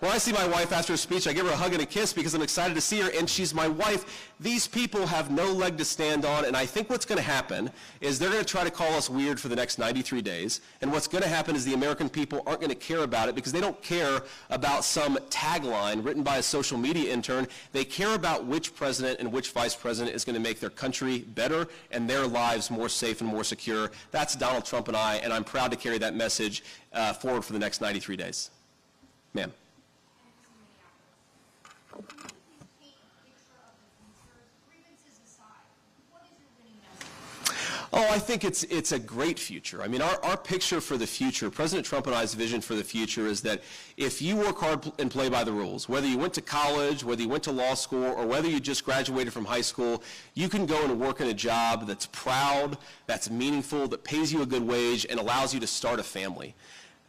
When I see my wife after a speech, I give her a hug and a kiss because I'm excited to see her, and she's my wife. These people have no leg to stand on, and I think what's going to happen is they're going to try to call us weird for the next 93 days, and what's going to happen is the American people aren't going to care about it because they don't care about some tagline written by a social media intern. They care about which president and which vice president is going to make their country better and their lives more safe and more secure. That's Donald Trump and I, and I'm proud to carry that message forward for the next 93 days. Ma'am. Oh, I think it's a great future. I mean, our picture for the future, President Trump and I's vision for the future is that if you work hard and play by the rules, whether you went to college, whether you went to law school, or whether you just graduated from high school, you can go and work in a job that's proud, that's meaningful, that pays you a good wage, and allows you to start a family.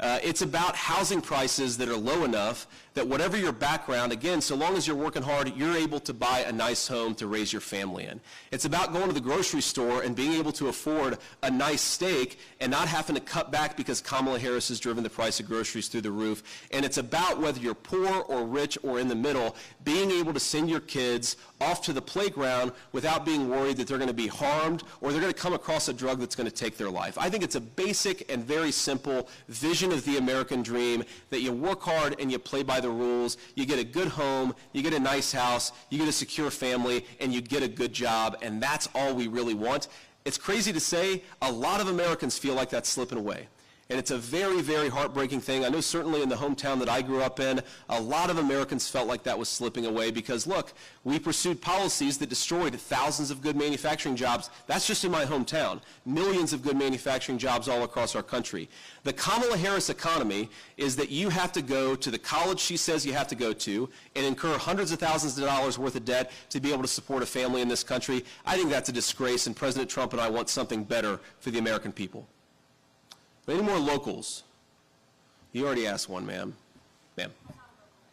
It's about housing prices that are low enough that whatever your background, again, so long as you're working hard, you're able to buy a nice home to raise your family in. It's about going to the grocery store and being able to afford a nice steak and not having to cut back because Kamala Harris has driven the price of groceries through the roof. And it's about whether you're poor or rich or in the middle, being able to send your kids off to the playground without being worried that they're going to be harmed or they're going to come across a drug that's going to take their life. I think it's a basic and very simple vision of the American dream that you work hard and you play by the rules, you get a good home, you get a nice house, you get a secure family, and you get a good job, and that's all we really want. It's crazy to say, a lot of Americans feel like that's slipping away. And it's a very, very heartbreaking thing. I know certainly in the hometown that I grew up in, a lot of Americans felt like that was slipping away because, look, we pursued policies that destroyed thousands of good manufacturing jobs. That's just in my hometown. Millions of good manufacturing jobs all across our country. The Kamala Harris economy is that you have to go to the college she says you have to go to and incur hundreds of thousands of dollars worth of debt to be able to support a family in this country. I think that's a disgrace, and President Trump and I want something better for the American people. Any more locals? You already asked one, ma'am. Ma'am.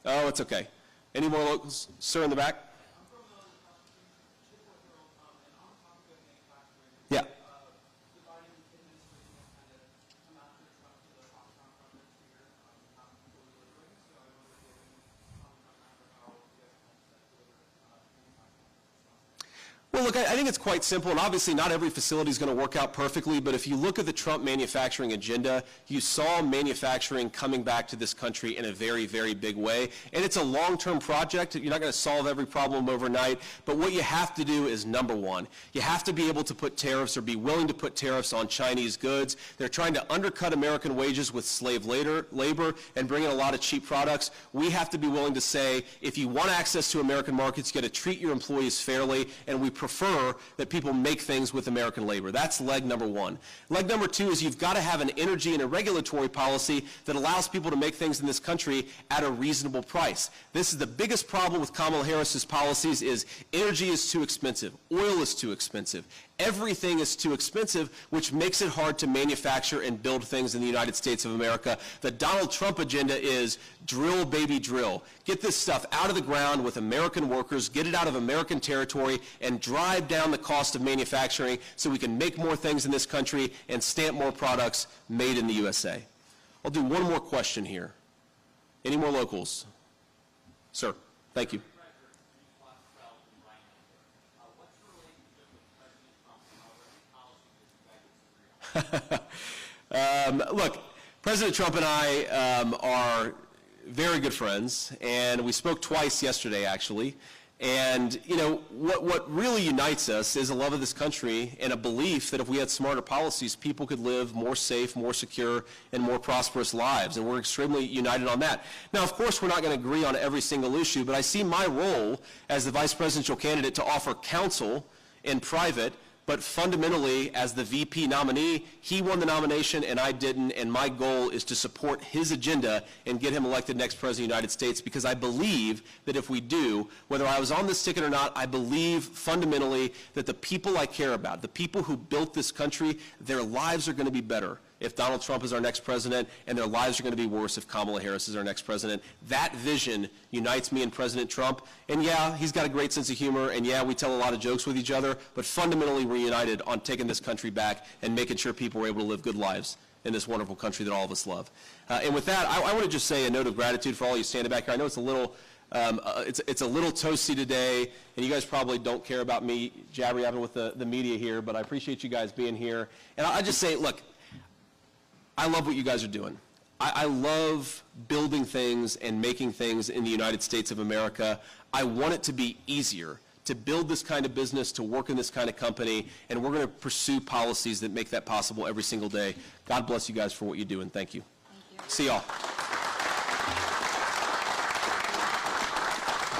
Oh, it's okay. Any more locals? Sir in the back? Yeah. Well, look, I think it's quite simple, and obviously not every facility is going to work out perfectly, but if you look at the Trump manufacturing agenda, you saw manufacturing coming back to this country in a very, very big way, and it's a long-term project. You're not going to solve every problem overnight, but what you have to do is, number one, you have to be able to put tariffs or be willing to put tariffs on Chinese goods. They're trying to undercut American wages with slave labor and bring in a lot of cheap products. We have to be willing to say, if you want access to American markets, you got to treat your employees fairly, and we prefer that people make things with American labor. That's leg number one. Leg number two is you've got to have an energy and a regulatory policy that allows people to make things in this country at a reasonable price. This is the biggest problem with Kamala Harris's policies is energy is too expensive, oil is too expensive, everything is too expensive, which makes it hard to manufacture and build things in the United States of America. The Donald Trump agenda is drill, baby, drill. Get this stuff out of the ground with American workers, get it out of American territory, and drive down the cost of manufacturing so we can make more things in this country and stamp more products made in the USA. I'll do one more question here. Any more locals? Sir, thank you. Look, President Trump and I are very good friends, and we spoke twice yesterday, actually. And, you know, what really unites us is a love of this country and a belief that if we had smarter policies, people could live more safe, more secure, and more prosperous lives. And we're extremely united on that. Now, of course, we're not going to agree on every single issue, but I see my role as the vice presidential candidate to offer counsel in private. But fundamentally, as the VP nominee, he won the nomination and I didn't, and my goal is to support his agenda and get him elected next president of the United States, because I believe that if we do, whether I was on this ticket or not, I believe fundamentally that the people I care about, the people who built this country, their lives are going to be better if Donald Trump is our next president, and their lives are going to be worse if Kamala Harris is our next president. That vision unites me and President Trump. And yeah, he's got a great sense of humor, and yeah, we tell a lot of jokes with each other, but fundamentally we're united on taking this country back and making sure people are able to live good lives in this wonderful country that all of us love. And with that, I want to just say a note of gratitude for all you standing back here. I know it's a little it's a little toasty today, and you guys probably don't care about me jabber-yabbing with the media here, but I appreciate you guys being here. And I just say, look, I love what you guys are doing. I love building things and making things in the United States of America. I want it to be easier to build this kind of business, to work in this kind of company, and we're going to pursue policies that make that possible every single day. God bless you guys for what you do, and thank you. See y'all.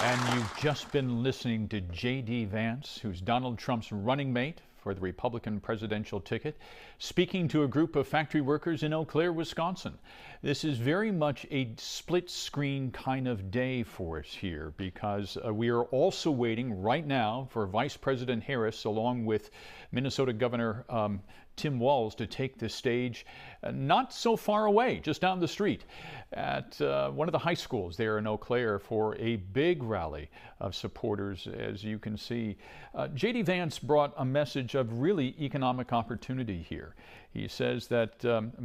And you've just been listening to J.D. Vance, who's Donald Trump's running mate for the Republican presidential ticket, speaking to a group of factory workers in Eau Claire, Wisconsin. This is very much a split screen kind of day for us here, because we are also waiting right now for Vice President Harris, along with Minnesota Governor Tim Walz, to take the stage not so far away, just down the street at one of the high schools there in Eau Claire for a big rally of supporters, as you can see. J.D. Vance brought a message of really economic opportunity here. He says that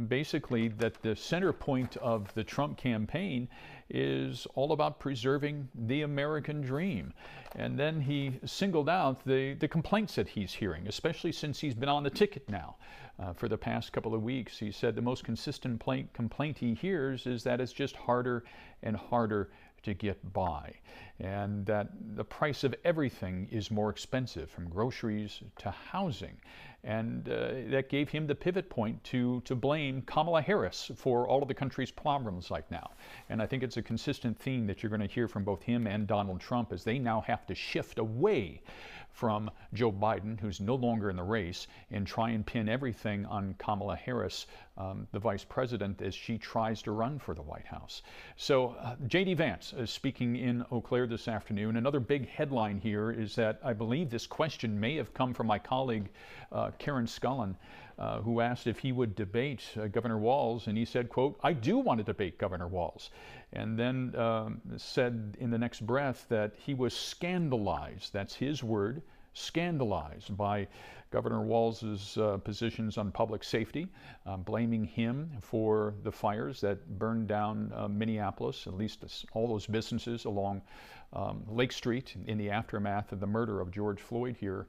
basically that the center point of the Trump campaign is all about preserving the American dream. And then he singled out the complaints that he's hearing, especially since he's been on the ticket now for the past couple of weeks. He said the most consistent complaint he hears is that it's just harder and harder to get by, and that the price of everything is more expensive, from groceries to housing. And that gave him the pivot point to blame Kamala Harris for all of the country's problems right now. And I think it's a consistent theme that you're going to hear from both him and Donald Trump, as they now have to shift away from Joe Biden, who's no longer in the race, and try and pin everything on Kamala Harris, the vice president, as she tries to run for the White House. So J.D. Vance is speaking in Eau Claire this afternoon. Another big headline here is that I believe this question may have come from my colleague Karen Scullin who asked if he would debate Governor Walz, and he said, quote, "I do want to debate Governor Walz," and then said in the next breath that he was scandalized, that's his word, scandalized by Governor Walz's positions on public safety, blaming him for the fires that burned down Minneapolis, at least all those businesses along Lake Street in the aftermath of the murder of George Floyd here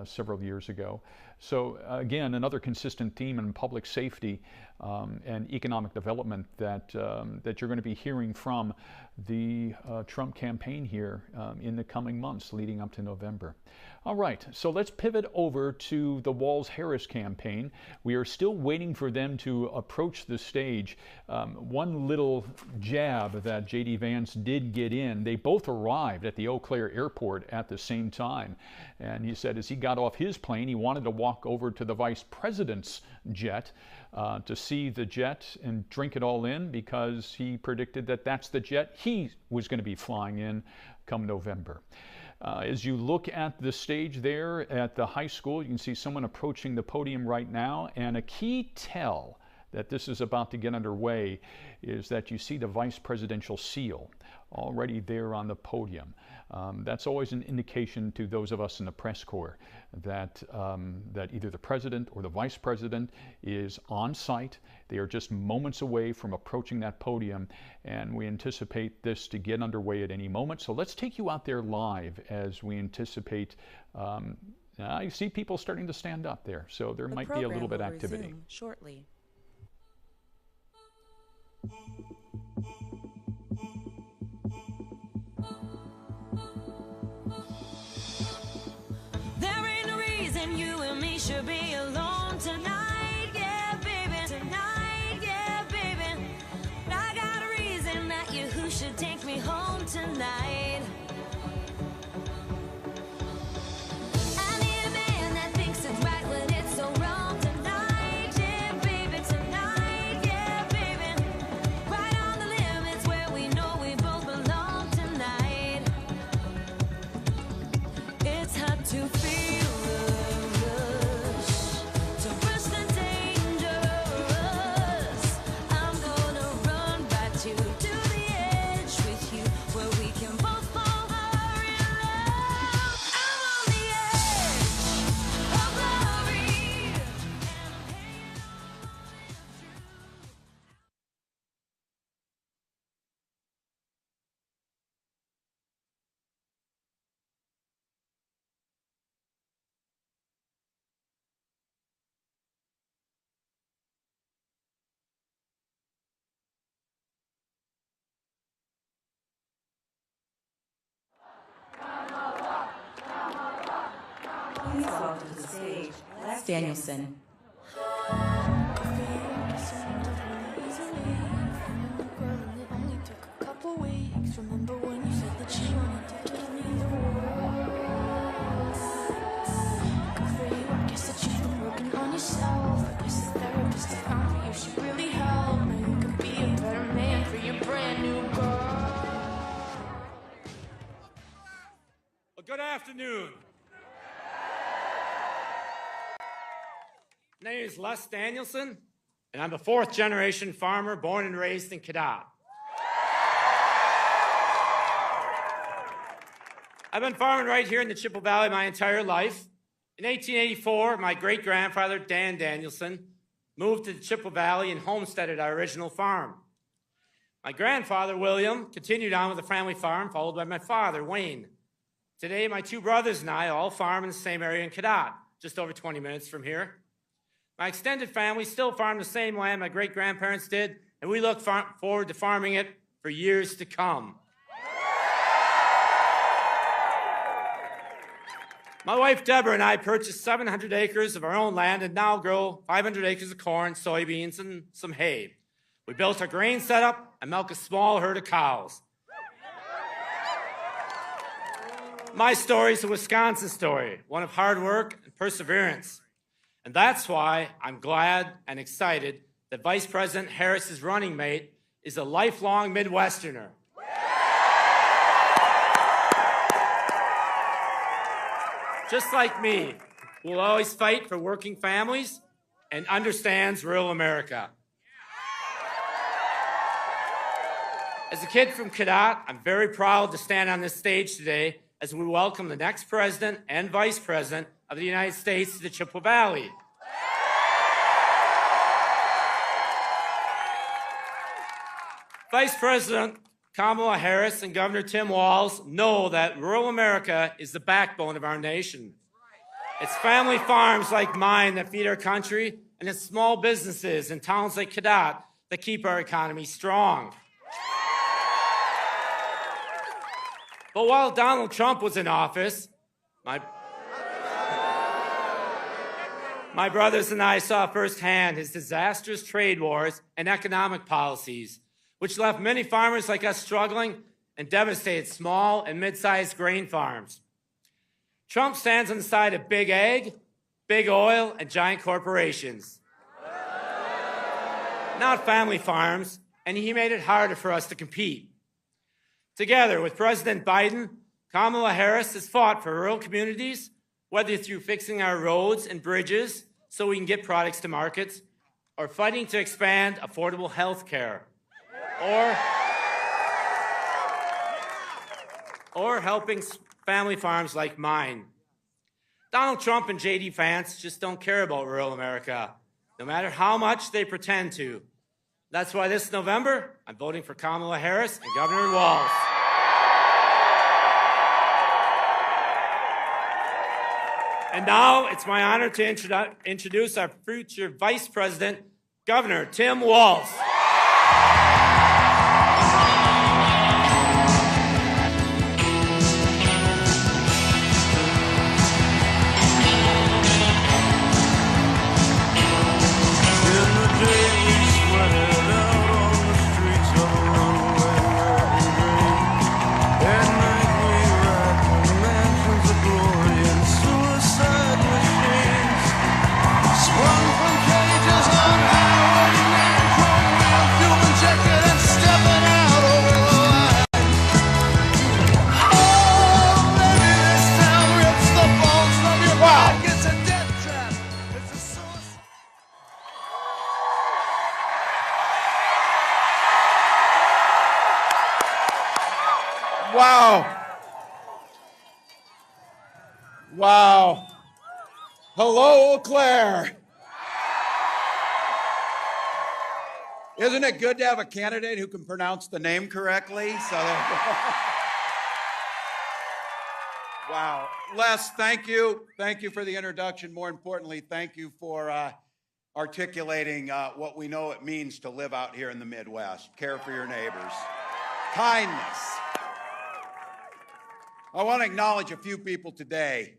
several years ago. So again, another consistent theme in public safety and economic development that you're going to be hearing from the Trump campaign here in the coming months leading up to November. All right, so let's pivot over to the Walz-Harris campaign. We are still waiting for them to approach the stage. One little jab that J.D. Vance did get in, they both arrived at the Eau Claire airport at the same time. And he said as he got off his plane, he wanted to walk over to the vice president's jet to see the jet and drink it all in, because he predicted that that's the jet he was going to be flying in come November. As you look at the stage there at the high school, you can see someone approaching the podium right now, and a key tell that this is about to get underway is that you see the vice presidential seal already there on the podium. That's always an indication to those of us in the press corps that either the president or the vice president is on site. They are just moments away from approaching that podium, and we anticipate this to get underway at any moment. So let's take you out there live as we anticipate. I see people starting to stand up there, so there might be a little bit of activity. Shortly. There ain't no reason you and me should be alone tonight, yeah, baby. Tonight, yeah, baby. But I got a reason that you who should take me home tonight. I need a man that thinks it's right when it's so wrong tonight, yeah, baby. Tonight, yeah, baby. Right on the limits where we know we both belong tonight. It's hard to feel the rush, to rush the dangerous. I'm gonna run right you to the edge with you, where we can both fall hard in love. I'm on the edge of glory, and I'm hanging on. Please welcome to the stage, Les Danielson. Remember when you said that you wanted to give me the world? Good for you, I guess that you've been working on yourself. I guess the therapist I found for you should really help. Now you can be a better man for your brand new girl. Well, good afternoon. My name is Les Danielson, and I'm a fourth-generation farmer born and raised in Cadott. I've been farming right here in the Chippewa Valley my entire life. In 1884, my great-grandfather, Dan Danielson, moved to the Chippewa Valley and homesteaded our original farm. My grandfather, William, continued on with the family farm, followed by my father, Wayne. Today, my two brothers and I all farm in the same area in Cadott, just over 20 minutes from here. My extended family still farm the same land my great-grandparents did, and we look forward to farming it for years to come. My wife, Deborah, and I purchased 700 acres of our own land and now grow 500 acres of corn, soybeans, and some hay. We built our grain setup and milk a small herd of cows. My story is a Wisconsin story, one of hard work and perseverance. And that's why I'm glad and excited that Vice President Harris's running mate is a lifelong Midwesterner. Just like me, who will always fight for working families, and understands rural America. As a kid from Cadott, I'm very proud to stand on this stage today as we welcome the next president and vice president of the United States to the Chippewa Valley. Vice President Kamala Harris and Governor Tim Walz know that rural America is the backbone of our nation. It's family farms like mine that feed our country, and it's small businesses in towns like Cadott that keep our economy strong. But while Donald Trump was in office, my brothers and I saw firsthand his disastrous trade wars and economic policies, which left many farmers like us struggling and devastated small and mid-sized grain farms. Trump stands on the side of big ag, big oil, and giant corporations, not family farms, and he made it harder for us to compete. Together with President Biden, Kamala Harris has fought for rural communities, whether through fixing our roads and bridges so we can get products to markets, or fighting to expand affordable health care, or helping family farms like mine. Donald Trump and J.D. Vance just don't care about rural America, no matter how much they pretend to. That's why this November, I'm voting for Kamala Harris and Governor Walz. And now it's my honor to introduce our future Vice President, Governor Tim Walz. Wow. Hello, Eau Claire. Isn't it good to have a candidate who can pronounce the name correctly? Wow. Les, thank you. Thank you for the introduction. More importantly, thank you for articulating what we know it means to live out here in the Midwest. Care for your neighbors. Kindness. I want to acknowledge a few people today.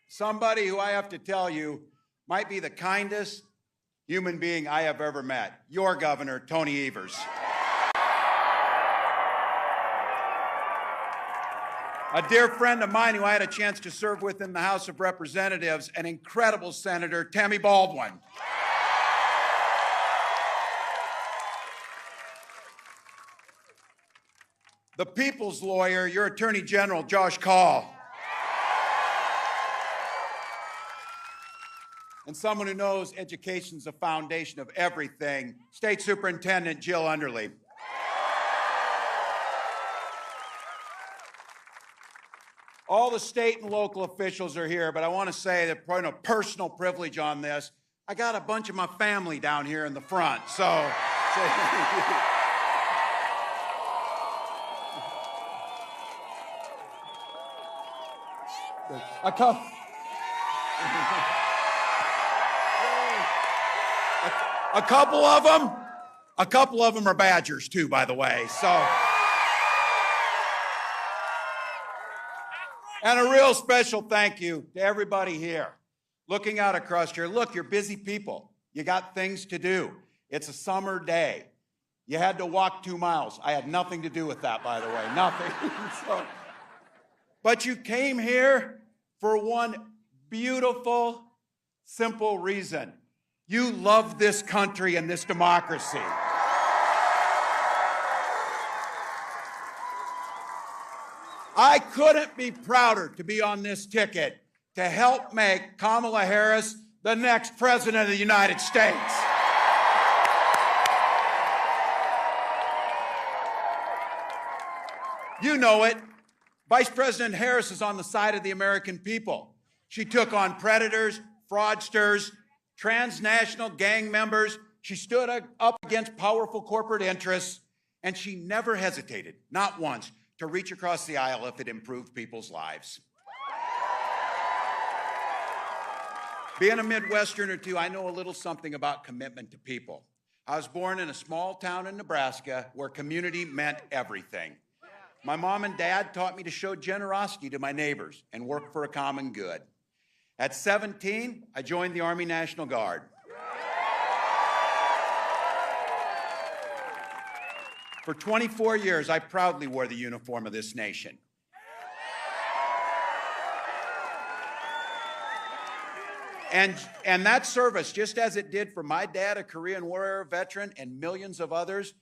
Somebody who I have to tell you might be the kindest human being I have ever met. Your governor, Tony Evers. A dear friend of mine who I had a chance to serve with in the House of Representatives, an incredible senator, Tammy Baldwin. The people's lawyer, your Attorney General, Josh Kaul. And someone who knows education's the foundation of everything, State Superintendent Jill Underly. All the state and local officials are here, but I want to say that point of personal privilege on this, I got a bunch of my family down here in the front, so. A couple of them are Badgers too, by the way. So, and a real special thank you to everybody here. Looking out across here, look, you're busy people. You got things to do. It's a summer day. You had to walk 2 miles. I had nothing to do with that, by the way, nothing. But you came here for one beautiful, simple reason. You love this country and this democracy. I couldn't be prouder to be on this ticket to help make Kamala Harris the next president of the United States. You know it. Vice President Harris is on the side of the American people. She took on predators, fraudsters, transnational gang members. She stood up against powerful corporate interests, and she never hesitated, not once, to reach across the aisle if it improved people's lives. Being a Midwesterner too, I know a little something about commitment to people. I was born in a small town in Nebraska where community meant everything. My mom and dad taught me to show generosity to my neighbors and work for a common good. At 17, I joined the Army National Guard. For 24 years, I proudly wore the uniform of this nation. And that service, just as it did for my dad, a Korean War veteran, and millions of others,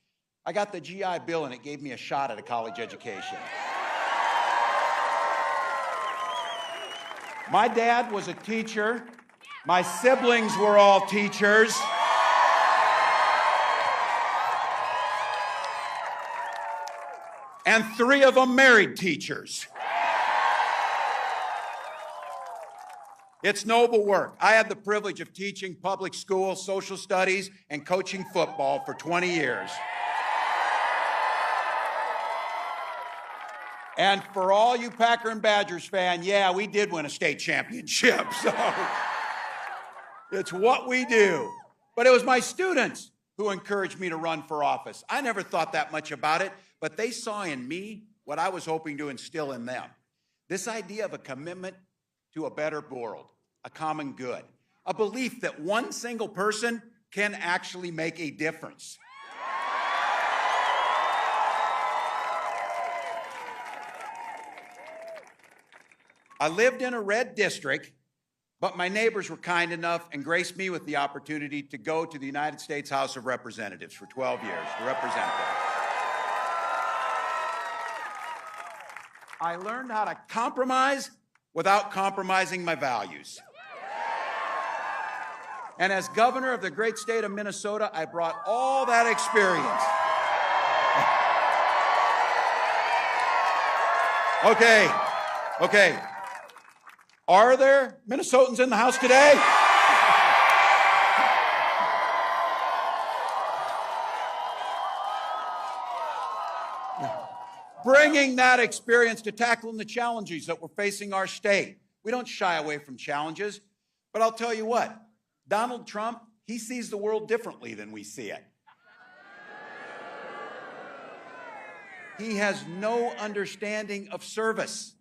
I got the GI Bill and it gave me a shot at a college education. My dad was a teacher. My siblings were all teachers. And 3 of them married teachers. It's noble work. I had the privilege of teaching public school, social studies, and coaching football for 20 years. And for all you Packer and Badgers fans, yeah, we did win a state championship. So it's what we do. But it was my students who encouraged me to run for office. I never thought that much about it, but they saw in me what I was hoping to instill in them. This idea of a commitment to a better world, a common good, a belief that one single person can actually make a difference. I lived in a red district, but my neighbors were kind enough and graced me with the opportunity to go to the United States House of Representatives for 12 years to represent them. I learned how to compromise without compromising my values. And as governor of the great state of Minnesota, I brought all that experience. Okay. Are there Minnesotans in the house today? Bringing that experience to tackling the challenges that we're facing our state. We don't shy away from challenges, but I'll tell you what, Donald Trump, he sees the world differently than we see it. He has no understanding of service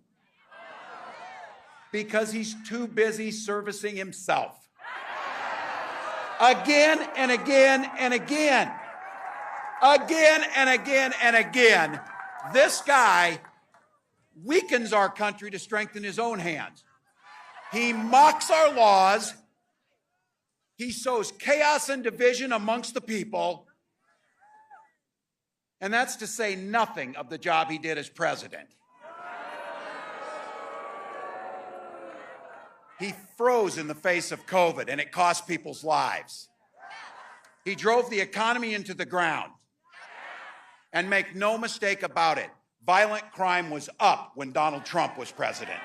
because he's too busy servicing himself. Again and again and again. Again and again and again. This guy weakens our country to strengthen his own hands. He mocks our laws. He sows chaos and division amongst the people. And that's to say nothing of the job he did as president. He froze in the face of COVID, and it cost people's lives. He drove the economy into the ground. And make no mistake about it, violent crime was up when Donald Trump was president.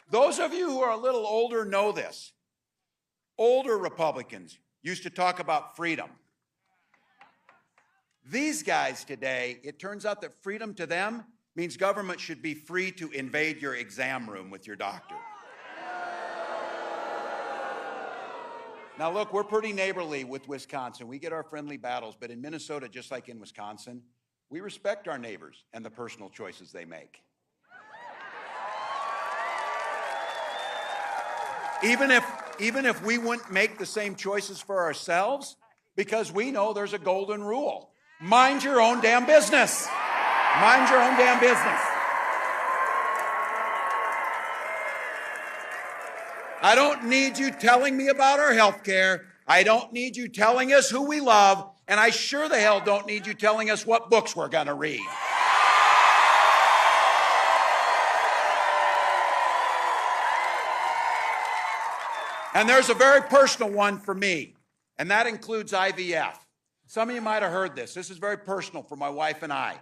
Those of you who are a little older know this. Older Republicans used to talk about freedom. These guys today, it turns out that freedom to them means government should be free to invade your exam room with your doctor. Now look, we're pretty neighborly with Wisconsin. We get our friendly battles, but in Minnesota, just like in Wisconsin, we respect our neighbors and the personal choices they make. Even if we wouldn't make the same choices for ourselves, because we know there's a golden rule. Mind your own damn business. Mind your own damn business. I don't need you telling me about our health care. I don't need you telling us who we love. And I sure the hell don't need you telling us what books we're going to read. And there's a very personal one for me, and that includes IVF. Some of you might have heard this. This is very personal for my wife and I.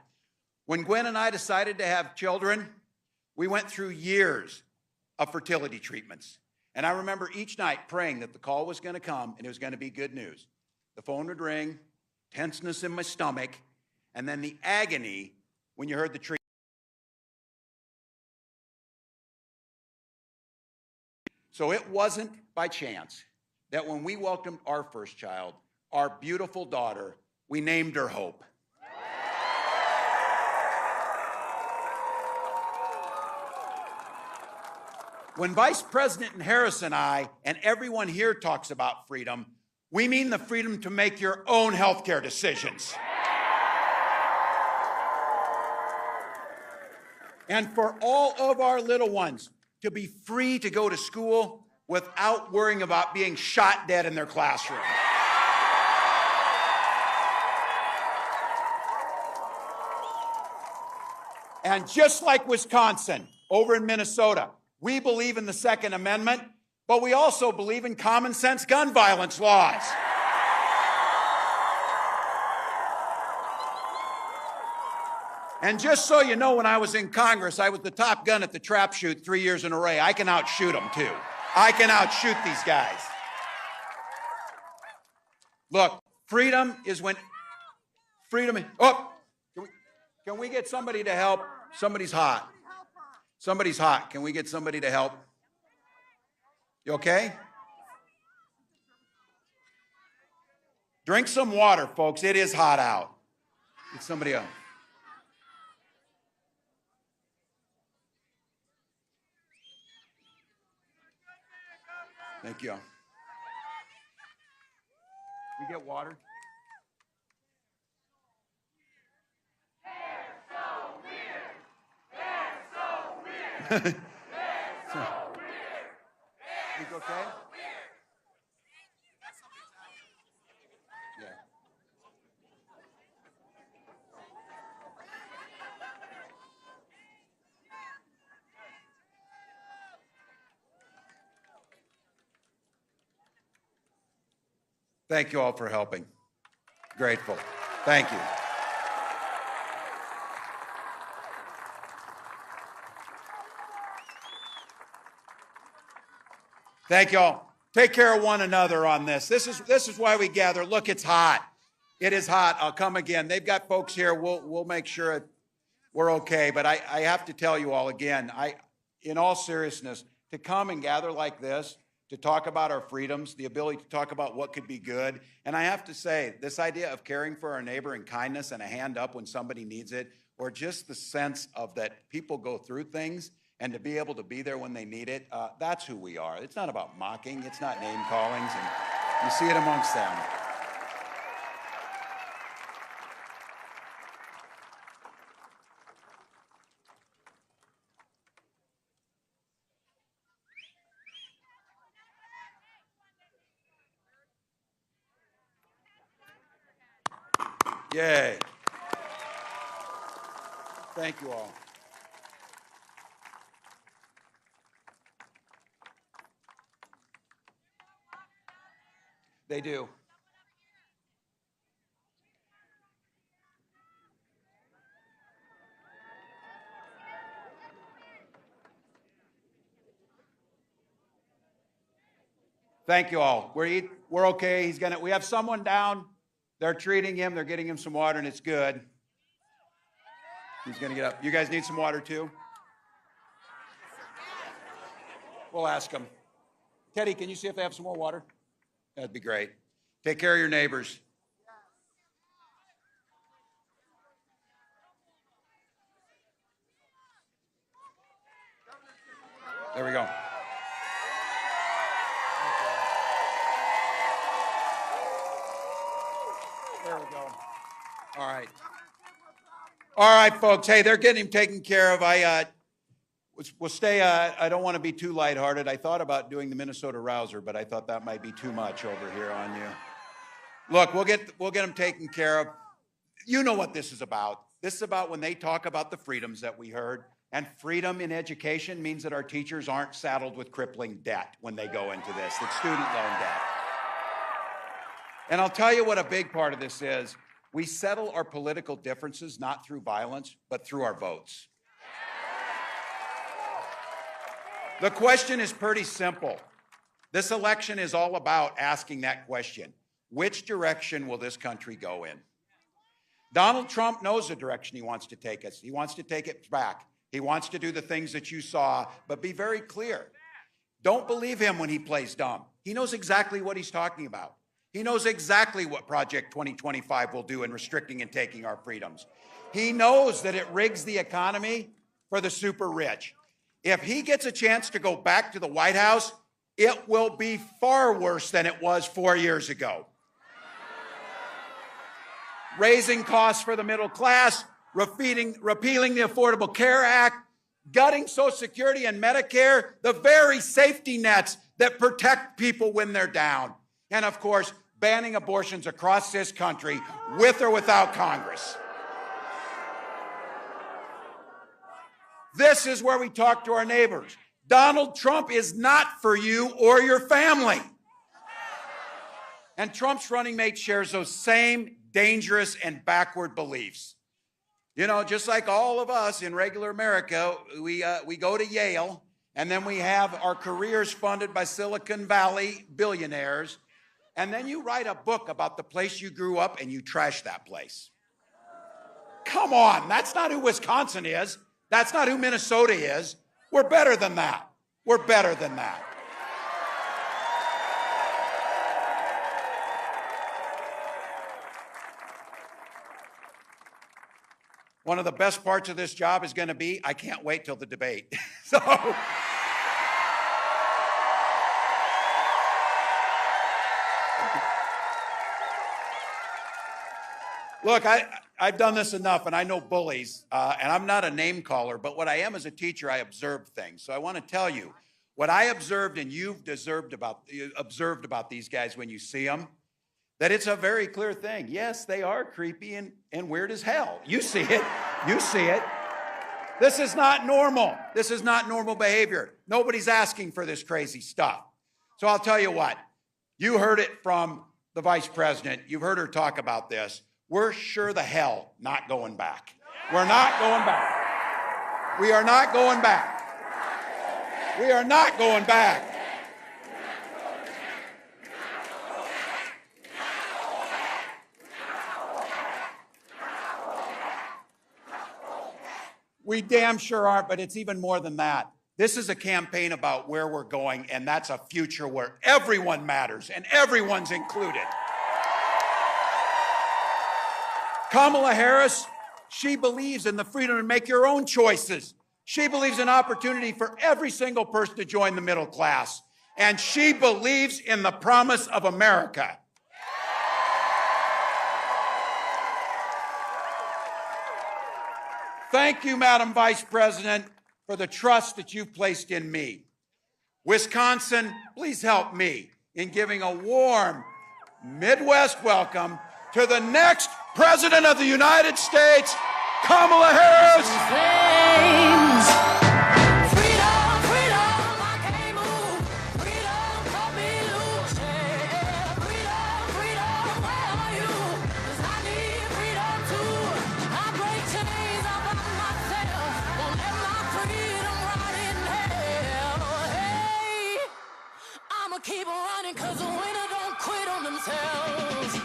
When Gwen and I decided to have children, we went through years of fertility treatments. And I remember each night praying that the call was going to come and it was going to be good news. The phone would ring, tenseness in my stomach, and then the agony when you heard the treatment. So it wasn't by chance that when we welcomed our first child, our beautiful daughter, we named her Hope. When Vice President Harris and I and everyone here talks about freedom, we mean the freedom to make your own healthcare decisions. And for all of our little ones to be free to go to school without worrying about being shot dead in their classroom. And just like Wisconsin, over in Minnesota, we believe in the Second Amendment, but we also believe in common sense gun violence laws. And just so you know, when I was in Congress, I was the top gun at the trap shoot 3 years in a row. I can outshoot them too. I can outshoot these guys. Look, freedom is when freedom. Oh, can we get somebody to help? Somebody's hot. Somebody's hot. Can we get somebody to help? You okay? Drink some water, folks. It is hot out. Get somebody else. Thank you. You get water? They're so weird. They're so weird. You okay? Yeah. Thank you all for helping. Grateful. Thank you. Thank you all. Take care of one another on this. This is why we gather. Look, it's hot. It is hot. I'll come again. They've got folks here. We'll make sure we're okay. But I have to tell you all again, in all seriousness, to come and gather like this, to talk about our freedoms, the ability to talk about what could be good. And I have to say, this idea of caring for our neighbor and kindness and a hand up when somebody needs it, or just the sense of that people go through things and to be able to be there when they need it, that's who we are. It's not about mocking. It's not name callings. And you see it amongst them. Yay. Thank you all. They do. Thank you all. We're okay. We have someone down. They're treating him. They're getting him some water, and it's good. He's going to get up. You guys need some water, too? We'll ask him. Teddy, can you see if they have some more water? That'd be great. Take care of your neighbors. There we go. There we go. All right. All right, folks. Hey, they're getting him taken care of. We'll stay. I don't want to be too lighthearted. I thought about doing the Minnesota Rouser, but I thought that might be too much over here on you. Look, we'll get them taken care of. You know what this is about. This is about when they talk about the freedoms that we heard. And freedom in education means that our teachers aren't saddled with crippling debt when they go into this, that's student loan debt. And I'll tell you what a big part of this is. We settle our political differences not through violence, but through our votes. The question is pretty simple. This election is all about asking that question. Which direction will this country go in? Donald Trump knows the direction he wants to take us. He wants to take it back. He wants to do the things that you saw, but be very clear. Don't believe him when he plays dumb. He knows exactly what he's talking about. He knows exactly what Project 2025 will do in restricting and taking our freedoms. He knows that it rigs the economy for the super rich. If he gets a chance to go back to the White House, it will be far worse than it was 4 years ago. Raising costs for the middle class, repealing the Affordable Care Act, gutting Social Security and Medicare, the very safety nets that protect people when they're down. And of course, banning abortions across this country with or without Congress. This is where we talk to our neighbors. Donald Trump is not for you or your family. And Trump's running mate shares those same dangerous and backward beliefs. You know, just like all of us in regular America, we go to Yale, and then we have our careers funded by Silicon Valley billionaires, and then you write a book about the place you grew up and you trash that place. Come on, that's not who Wisconsin is. That's not who Minnesota is. We're better than that. We're better than that. One of the best parts of this job is going to be, I can't wait till the debate. So, look, I've done this enough, and I know bullies, and I'm not a name caller, but what I am as a teacher, I observe things. So I want to tell you, what I observed and you've observed about these guys when you see them, that it's a very clear thing. Yes, they are creepy and weird as hell. You see it. You see it. This is not normal. This is not normal behavior. Nobody's asking for this crazy stuff. So I'll tell you what. You heard it from the vice president. You've heard her talk about this. We're sure the hell not going back. We're not going back. We are not going back. We are not going back. We damn sure aren't, but it's even more than that. This is a campaign about where we're going, and that's a future where everyone matters and everyone's included. Kamala Harris, she believes in the freedom to make your own choices. She believes in opportunity for every single person to join the middle class. And she believes in the promise of America. Thank you, Madam Vice President, for the trust that you've placed in me. Wisconsin, please help me in giving a warm Midwest welcome to the next President of the United States, Kamala Harris. Keep on running, cause the winner don't quit on themselves.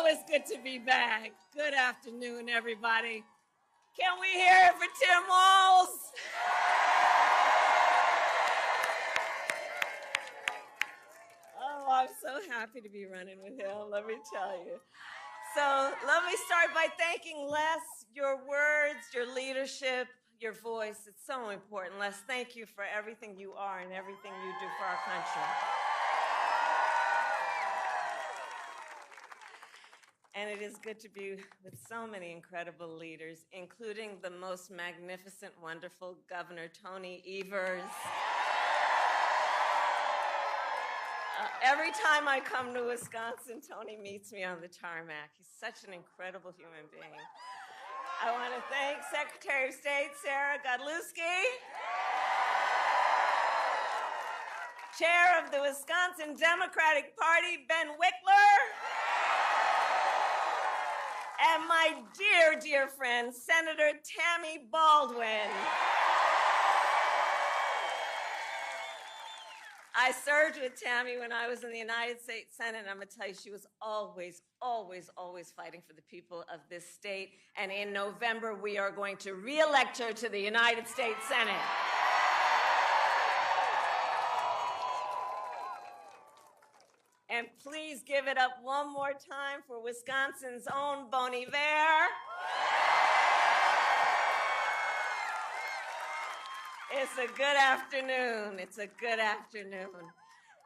it's good to be back. Good afternoon, everybody. Can we hear it for Tim Walz? Oh, I'm so happy to be running with him, let me tell you. So let me start by thanking Les, your words, your leadership, your voice. It's so important. Les, thank you for everything you are and everything you do for our country. And it is good to be with so many incredible leaders, including the most magnificent, wonderful Governor Tony Evers. Every time I come to Wisconsin, Tony meets me on the tarmac. He's such an incredible human being. I want to thank Secretary of State Sarah Godlewski, Chair of the Wisconsin Democratic Party, Ben Wickler, and my dear, dear friend, Senator Tammy Baldwin. I served with Tammy when I was in the United States Senate, and I'm going to tell you, she was always, always, always fighting for the people of this state. And in November, we are going to re-elect her to the United States Senate. And please give it up one more time for Wisconsin's own Bon Iver. It's a good afternoon. It's a good afternoon.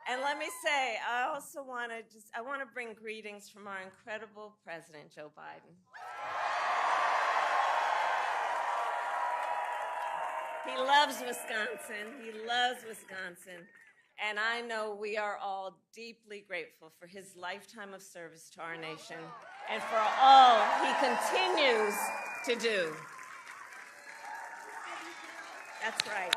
And let me say, I also want to bring greetings from our incredible President, Joe Biden. He loves Wisconsin. He loves Wisconsin. And I know we are all deeply grateful for his lifetime of service to our nation and for all he continues to do. That's right.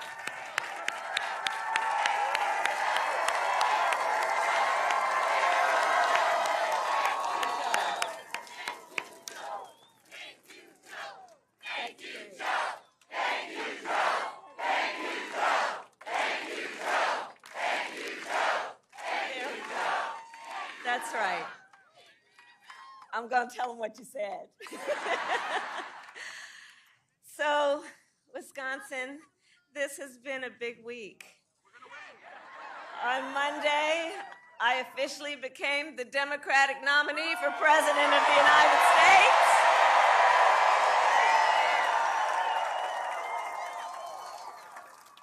That's right. I'm going to tell them what you said. So, Wisconsin, this has been a big week. On Monday, I officially became the Democratic nominee for President of the United States.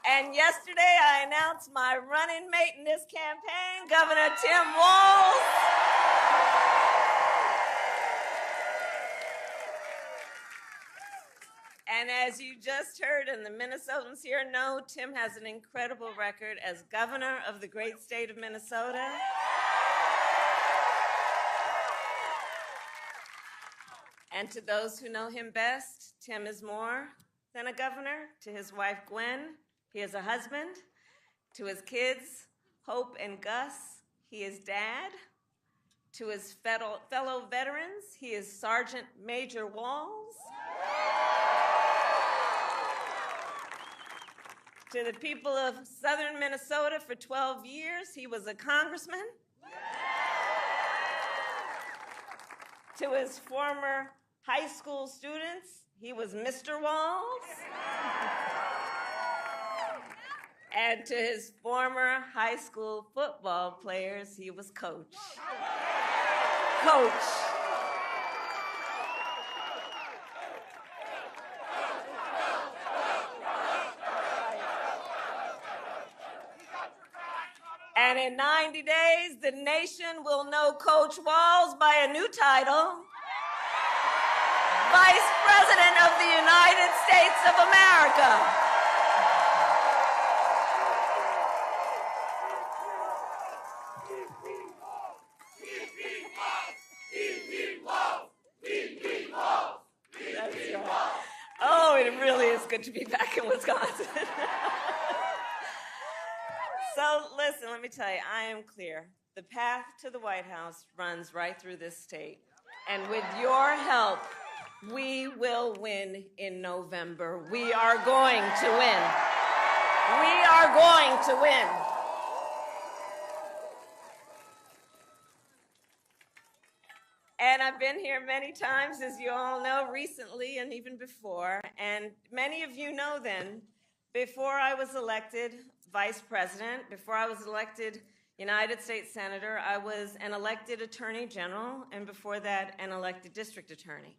And yesterday, I announced my running mate in this campaign, Governor Tim Walz. And as you just heard, and the Minnesotans here know, Tim has an incredible record as governor of the great state of Minnesota. And to those who know him best, Tim is more than a governor. To his wife, Gwen, he is a husband. To his kids, Hope and Gus, he is dad. To his fellow veterans, he is Sergeant Major Walz. To the people of southern Minnesota for 12 years, he was a congressman. To his former high school students, he was Mr. Walz. And to his former high school football players, he was Coach. Coach. And in 90 days, the nation will know Coach Walz by a new title, Vice President of the United States of America. That's right. Oh, it really is good to be back in Wisconsin. So listen, let me tell you, I am clear. The path to the White House runs right through this state. And with your help, we will win in November. We are going to win. We are going to win. And I've been here many times, as you all know, recently and even before. And many of you know then, before I was elected vice president, before I was elected United States Senator, I was an elected Attorney General, and before that, an elected District Attorney.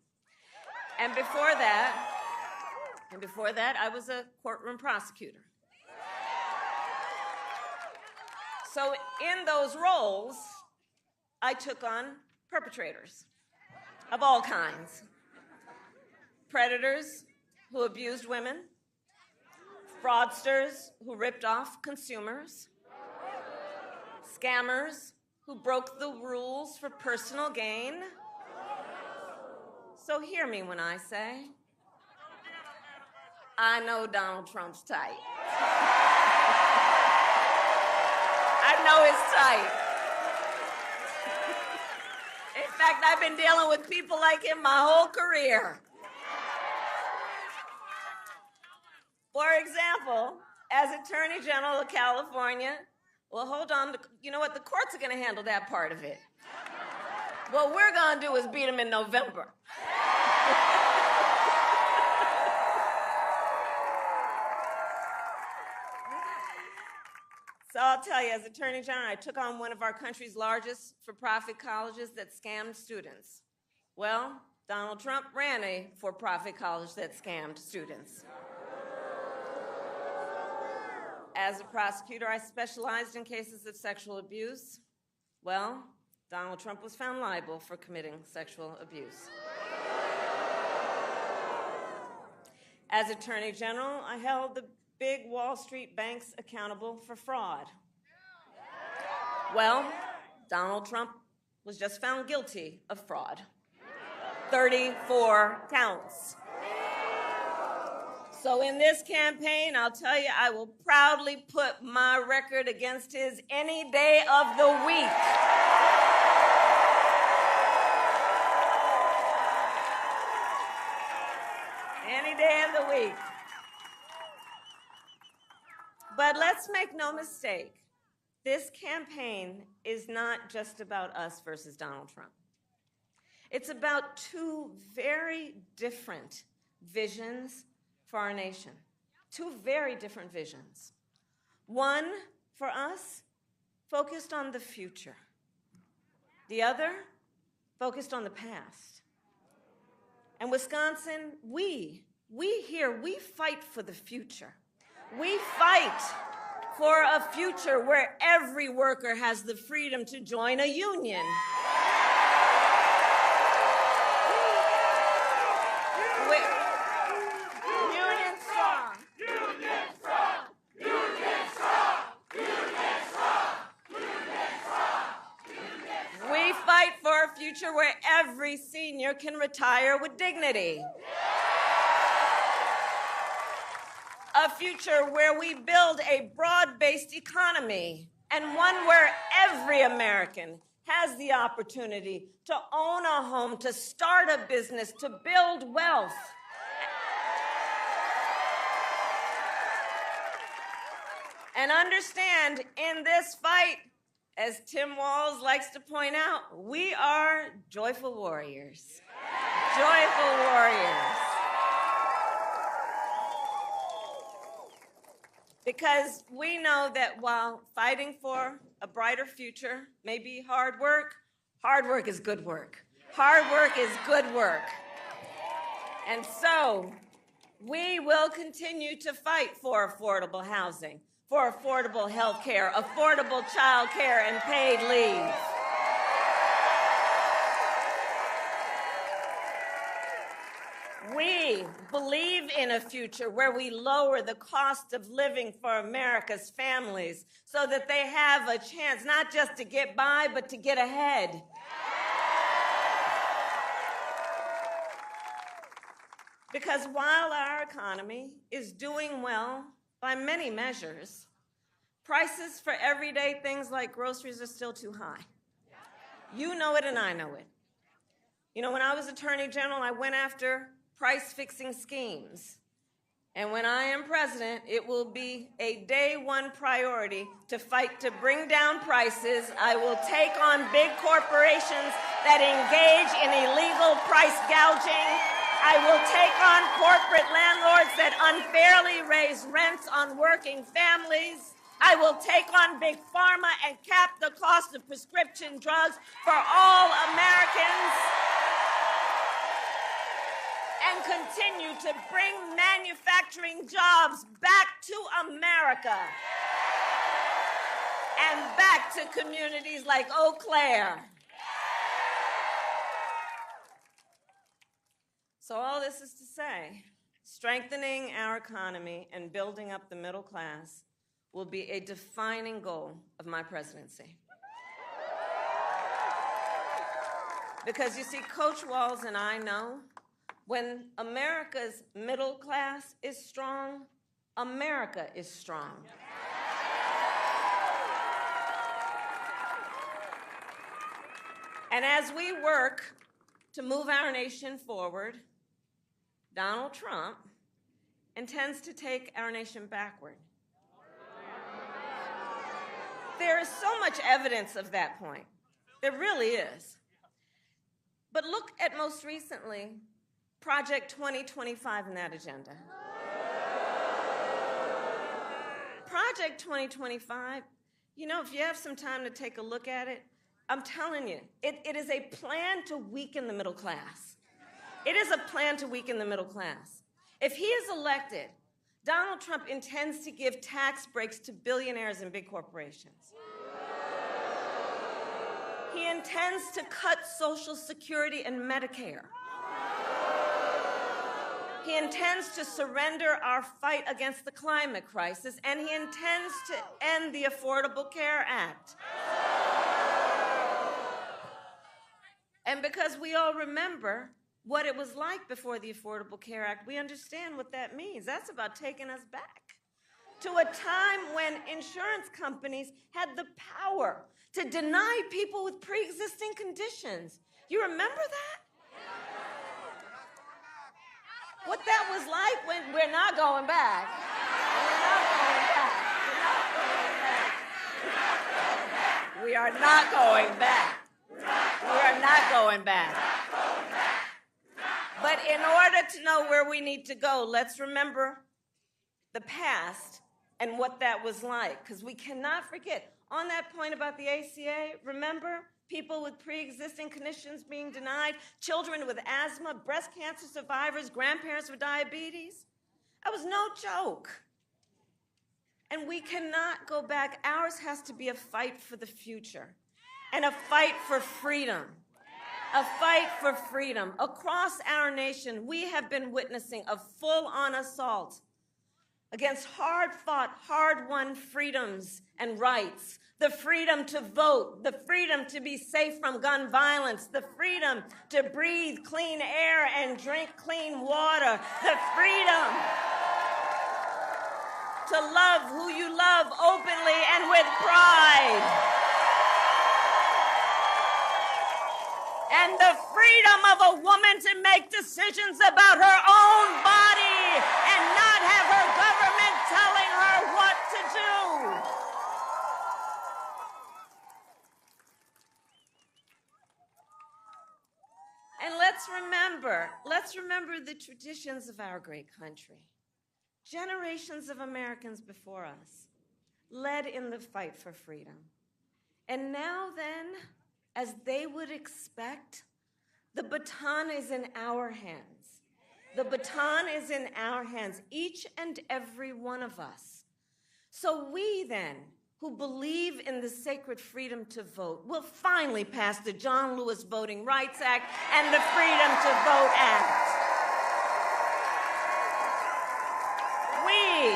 And before that, I was a courtroom prosecutor. So in those roles, I took on perpetrators of all kinds. Predators who abused women, fraudsters who ripped off consumers, scammers who broke the rules for personal gain. So hear me when I say, I know Donald Trump's type. I know his type. In fact, I've been dealing with people like him my whole career. For example, as Attorney General of California, well, hold on, you know what? The courts are going to handle that part of it. What we're going to do is beat him in November. So I'll tell you, as Attorney General, I took on one of our country's largest for-profit colleges that scammed students. Well, Donald Trump ran a for-profit college that scammed students. As a prosecutor, I specialized in cases of sexual abuse. Well, Donald Trump was found liable for committing sexual abuse. As Attorney General, I held the big Wall Street banks accountable for fraud. Well, Donald Trump was just found guilty of fraud. 34 counts. So in this campaign, I'll tell you, I will proudly put my record against his any day of the week. Any day of the week. But let's make no mistake, this campaign is not just about us versus Donald Trump. It's about two very different visions for our nation. Two very different visions. One, for us, focused on the future. The other, focused on the past. And Wisconsin, we fight for the future. We fight for a future where every worker has the freedom to join a union. Union strong. Union strong. Union strong. Union strong. Union strong. We fight for a future where every senior can retire with dignity. A future where we build a broad-based economy and one where every American has the opportunity to own a home, to start a business, to build wealth. And understand, in this fight, as Tim Walz likes to point out, we are joyful warriors. Joyful warriors. Because we know that while fighting for a brighter future may be hard work is good work. Hard work is good work. And so we will continue to fight for affordable housing, for affordable health care, affordable child care, and paid leave. We believe in a future where we lower the cost of living for America's families so that they have a chance not just to get by, but to get ahead. Because while our economy is doing well by many measures, prices for everyday things like groceries are still too high. You know it and I know it. You know, when I was Attorney General, I went after price-fixing schemes. And when I am president, it will be a day one priority to fight to bring down prices. I will take on big corporations that engage in illegal price gouging. I will take on corporate landlords that unfairly raise rents on working families. I will take on big pharma and cap the cost of prescription drugs for all Americans. And continue to bring manufacturing jobs back to America and back to communities like Eau Claire. So all this is to say, strengthening our economy and building up the middle class will be a defining goal of my presidency. Because you see, Coach Walz and I know when America's middle class is strong, America is strong. And as we work to move our nation forward, Donald Trump intends to take our nation backward. There is so much evidence of that point. There really is. But look at most recently, Project 2025 in that agenda. Project 2025, you know, if you have some time to take a look at it, I'm telling you, it is a plan to weaken the middle class. It is a plan to weaken the middle class. If he is elected, Donald Trump intends to give tax breaks to billionaires and big corporations. He intends to cut Social Security and Medicare. He intends to surrender our fight against the climate crisis, and he intends to end the Affordable Care Act. And because we all remember what it was like before the Affordable Care Act, we understand what that means. That's about taking us back to a time when insurance companies had the power to deny people with pre-existing conditions. You remember that? What that was like when we're not going back. We're not going back. We are not going back. We are not going back. But in order to know where we need to go, let's remember the past and what that was like, because we cannot forget. On that point about the ACA, remember people with pre-existing conditions being denied, children with asthma, breast cancer survivors, grandparents with diabetes? That was no joke. And we cannot go back. Ours has to be a fight for the future and a fight for freedom. A fight for freedom. Across our nation, we have been witnessing a full-on assault against hard-fought, hard-won freedoms and rights. The freedom to vote, the freedom to be safe from gun violence, the freedom to breathe clean air and drink clean water, the freedom to love who you love openly and with pride. And the freedom of a woman to make decisions about her own body and not have her government telling her what to do. And let's remember the traditions of our great country. Generations of Americans before us led in the fight for freedom. And now then, as they would expect, the baton is in our hands. The baton is in our hands, each and every one of us. So we then, who believe in the sacred freedom to vote, will finally pass the John Lewis Voting Rights Act and the Freedom to Vote Act. We,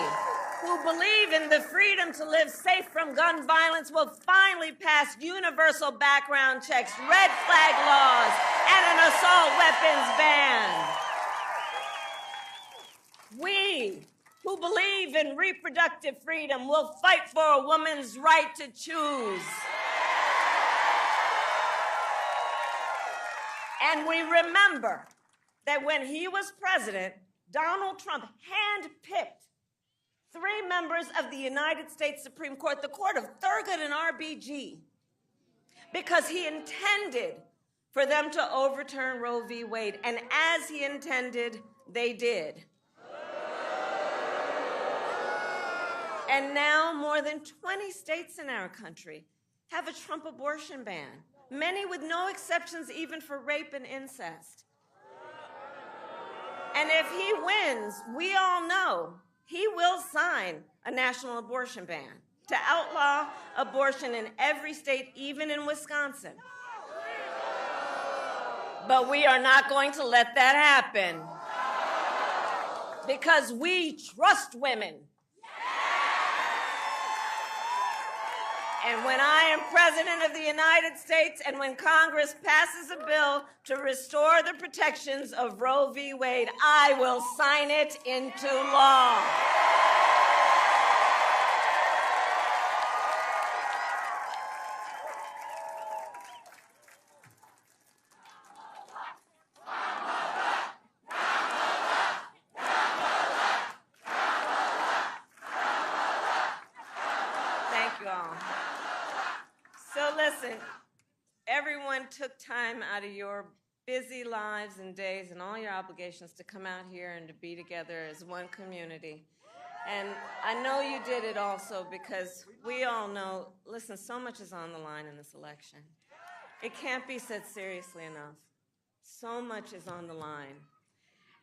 who believe in the freedom to live safe from gun violence, will finally pass universal background checks, red flag laws, and an assault weapons ban. We, who believe in reproductive freedom, will fight for a woman's right to choose. And we remember that when he was president, Donald Trump handpicked 3 members of the United States Supreme Court, the court of Thurgood and RBG, because he intended for them to overturn Roe v. Wade. And as he intended, they did. And now more than 20 states in our country have a Trump abortion ban, many with no exceptions even for rape and incest. And if he wins, we all know he will sign a national abortion ban to outlaw abortion in every state, even in Wisconsin. But we are not going to let that happen because we trust women. And when I am President of the United States and when Congress passes a bill to restore the protections of Roe v. Wade, I will sign it into law. Thank you all. So listen, everyone took time out of your busy lives and days and all your obligations to come out here and to be together as one community. And I know you did it also because we all know, listen, so much is on the line in this election. It can't be said seriously enough. So much is on the line.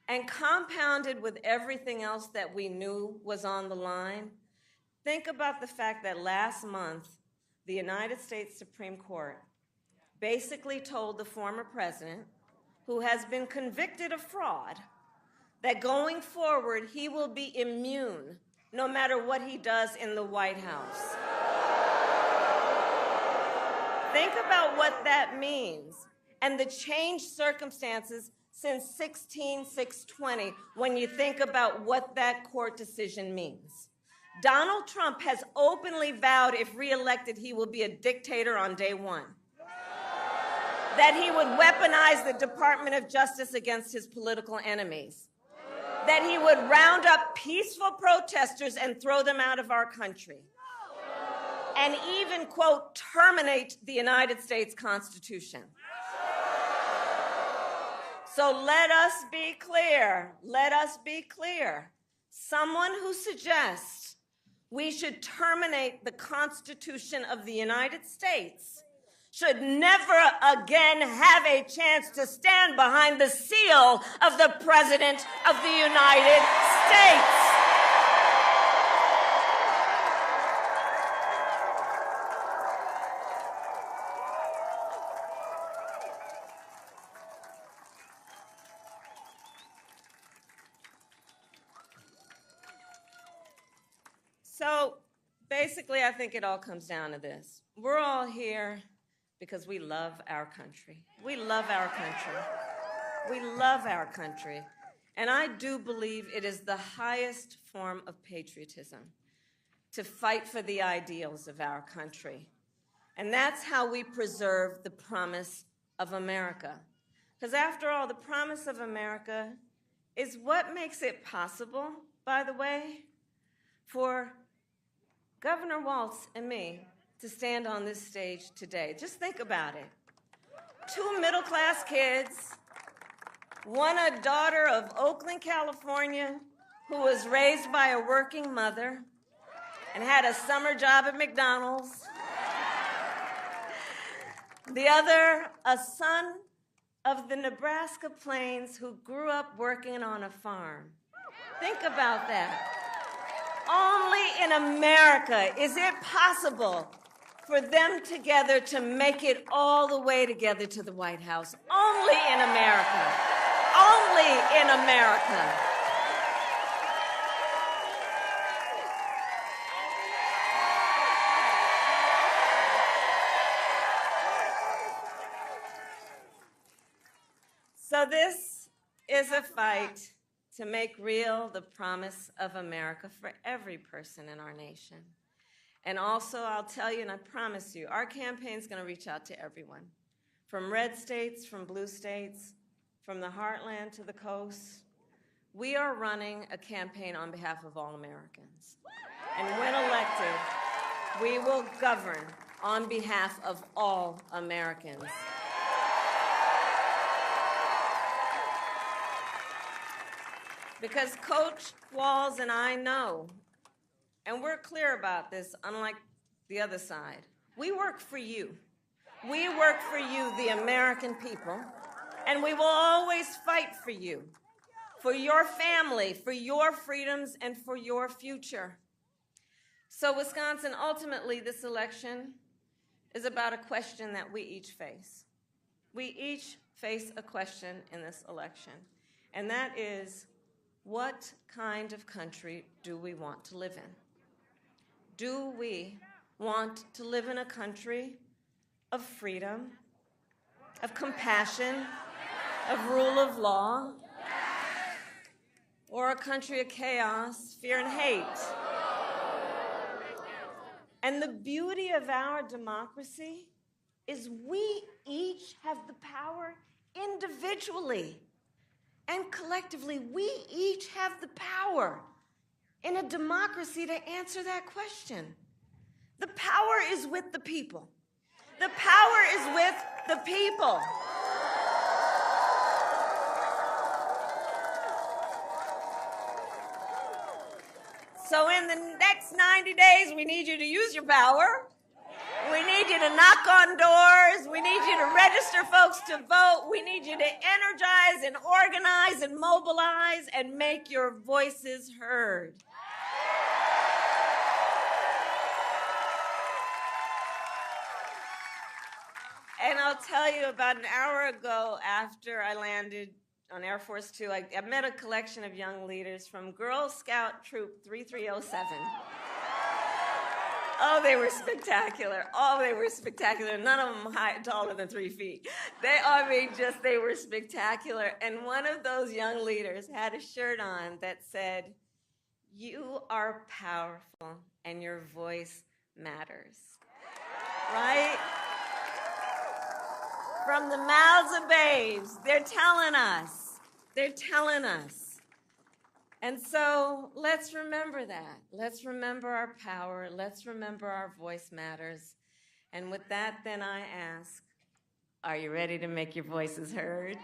And compounded with everything else that we knew was on the line, think about the fact that last month, the United States Supreme Court basically told the former president, who has been convicted of fraud, that going forward he will be immune no matter what he does in the White House. Think about what that means and the changed circumstances since 16/6/20 when you think about what that court decision means. Donald Trump has openly vowed if reelected he will be a dictator on day one. That he would weaponize the Department of Justice against his political enemies. That he would round up peaceful protesters and throw them out of our country. And even, quote, terminate the United States Constitution. So let us be clear. Let us be clear. Someone who suggests we should terminate the Constitution of the United States should never again have a chance to stand behind the seal of the President of the United States. So basically, I think it all comes down to this. We're all here because we love our country. We love our country. We love our country. And I do believe it is the highest form of patriotism to fight for the ideals of our country. And that's how we preserve the promise of America. Because after all, the promise of America is what makes it possible, by the way, for Governor Walz and me to stand on this stage today. Just think about it. 2 middle-class kids, one a daughter of Oakland, California, who was raised by a working mother and had a summer job at McDonald's. The other, a son of the Nebraska Plains who grew up working on a farm. Think about that. Only in America is it possible for them together to make it all the way together to the White House. Only in America. Only in America. So this is a fight to make real the promise of America for every person in our nation. And also, I'll tell you, and I promise you, our campaign's going to reach out to everyone, from red states, from blue states, from the heartland to the coast. We are running a campaign on behalf of all Americans. And when elected, we will govern on behalf of all Americans. Because Coach Walz and I know, and we're clear about this, unlike the other side, we work for you. We work for you, the American people, and we will always fight for you, for your family, for your freedoms, and for your future. So Wisconsin, ultimately, this election is about a question that we each face. We each face a question in this election, and that is, what kind of country do we want to live in? Do we want to live in a country of freedom, of compassion, of rule of law, or a country of chaos, fear, and hate? And the beauty of our democracy is we each have the power individually and collectively. We each have the power in a democracy to answer that question. The power is with the people. The power is with the people. So in the next 90 days, we need you to use your power. We need you to knock on doors. We need you to register folks to vote. We need you to energize and organize and mobilize and make your voices heard. And I'll tell you, about an hour ago after I landed on Air Force Two, I met a collection of young leaders from Girl Scout Troop 3307. Oh, they were spectacular. Oh, they were spectacular. None of them taller than 3 feet. They were spectacular. And one of those young leaders had a shirt on that said, "You are powerful and your voice matters." Right? From the mouths of babes, they're telling us. They're telling us. And so let's remember that. Let's remember our power. Let's remember our voice matters. And with that, then I ask, are you ready to make your voices heard?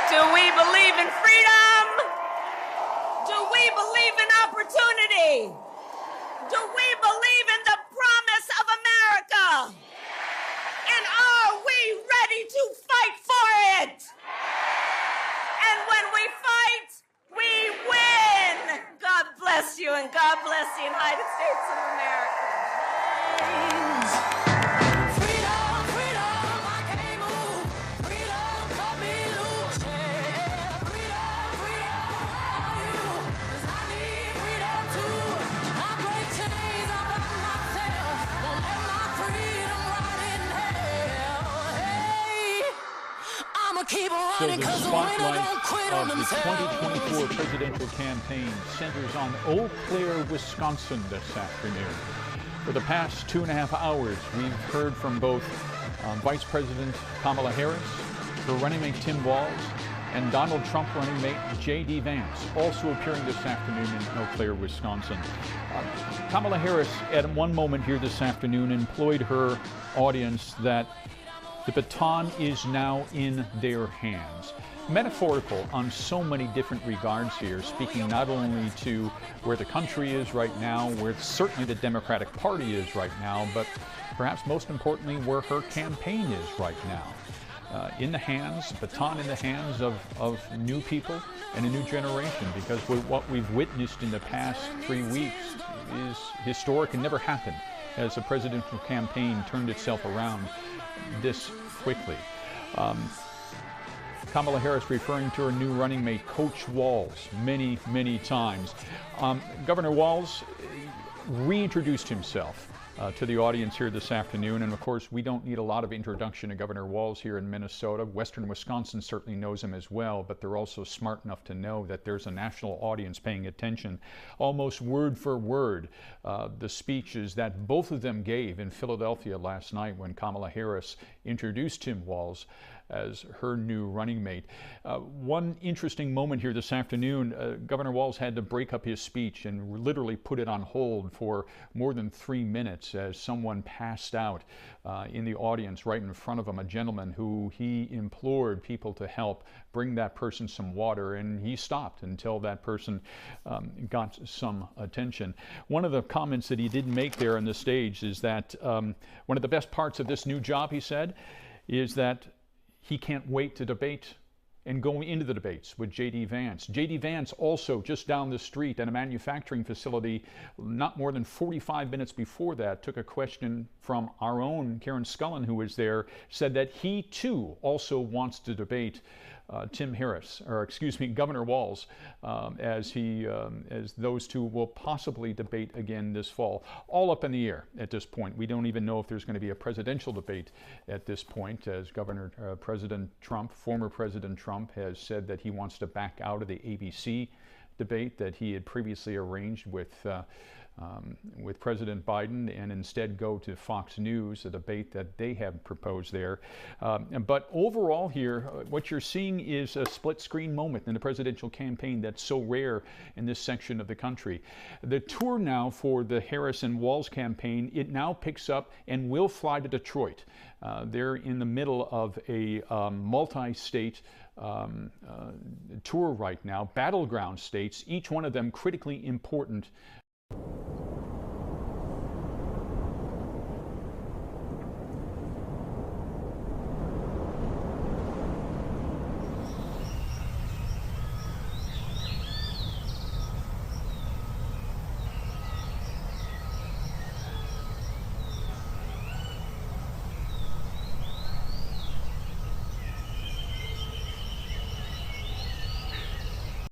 Do we believe in freedom? Do we believe in opportunity? Do we believe in the promise of America? And are we ready to fight for it? And when we fight, we win. God bless you, and God bless the United States of America. Freedom, freedom, I can't move. Freedom, cut me loose. Yeah. Freedom, freedom, how you? 'Cause I need freedom too. I break chains all by myself. Won't let my freedom rot in hell. Hey, I'ma keep on running 'cause the winner don't quit on The themselves. 2024 presidential campaign centers on Eau Claire, Wisconsin this afternoon. For the past 2.5 hours, we've heard from both Vice President Kamala Harris, her running mate Tim Walz, and Donald Trump running mate J.D. Vance, also appearing this afternoon in Eau Claire, Wisconsin. Kamala Harris, at one moment here this afternoon, employed her audience that the baton is now in their hands. Metaphorical on so many different regards here, speaking not only to where the country is right now, where certainly the Democratic Party is right now, but perhaps most importantly, where her campaign is right now. In the hands, baton in the hands of new people and a new generation, because what we've witnessed in the past 3 weeks is historic and never happened as the presidential campaign turned itself around this quickly. Kamala Harris referring to her new running mate, Coach Walz, many, many times. Governor Walz reintroduced himself to the audience here this afternoon, and of course we don't need a lot of introduction to Governor Walz here in Minnesota. Western Wisconsin certainly knows him as well, but they're also smart enough to know that there's a national audience paying attention. Almost word for word, the speeches that both of them gave in Philadelphia last night when Kamala Harris introduced Tim Walz, as her new running mate. One interesting moment here this afternoon, Governor Walz had to break up his speech and literally put it on hold for more than 3 minutes as someone passed out in the audience right in front of him, a gentleman who he implored people to help bring that person some water, and he stopped until that person got some attention. One of the comments that he didn't make there on the stage is that one of the best parts of this new job, he said, is that he can't wait to debate and go into the debates with J.D. Vance. J.D. Vance also just down the street at a manufacturing facility, not more than 45 minutes before that, took a question from our own Karen Scullin, who was there, said that he too also wants to debate Governor Walz, as those two will possibly debate again this fall. All up in the air at this point. We don't even know if there's going to be a presidential debate at this point, as former President Trump has said that he wants to back out of the ABC debate that he had previously arranged with President Biden, and instead go to Fox News, a debate that they have proposed there. But overall here, what you're seeing is a split screen moment in the presidential campaign that's so rare in this section of the country. The tour now for the Harris and Walz campaign, it now picks up and will fly to Detroit. They're in the middle of a multi-state tour right now, battleground states, each one of them critically important.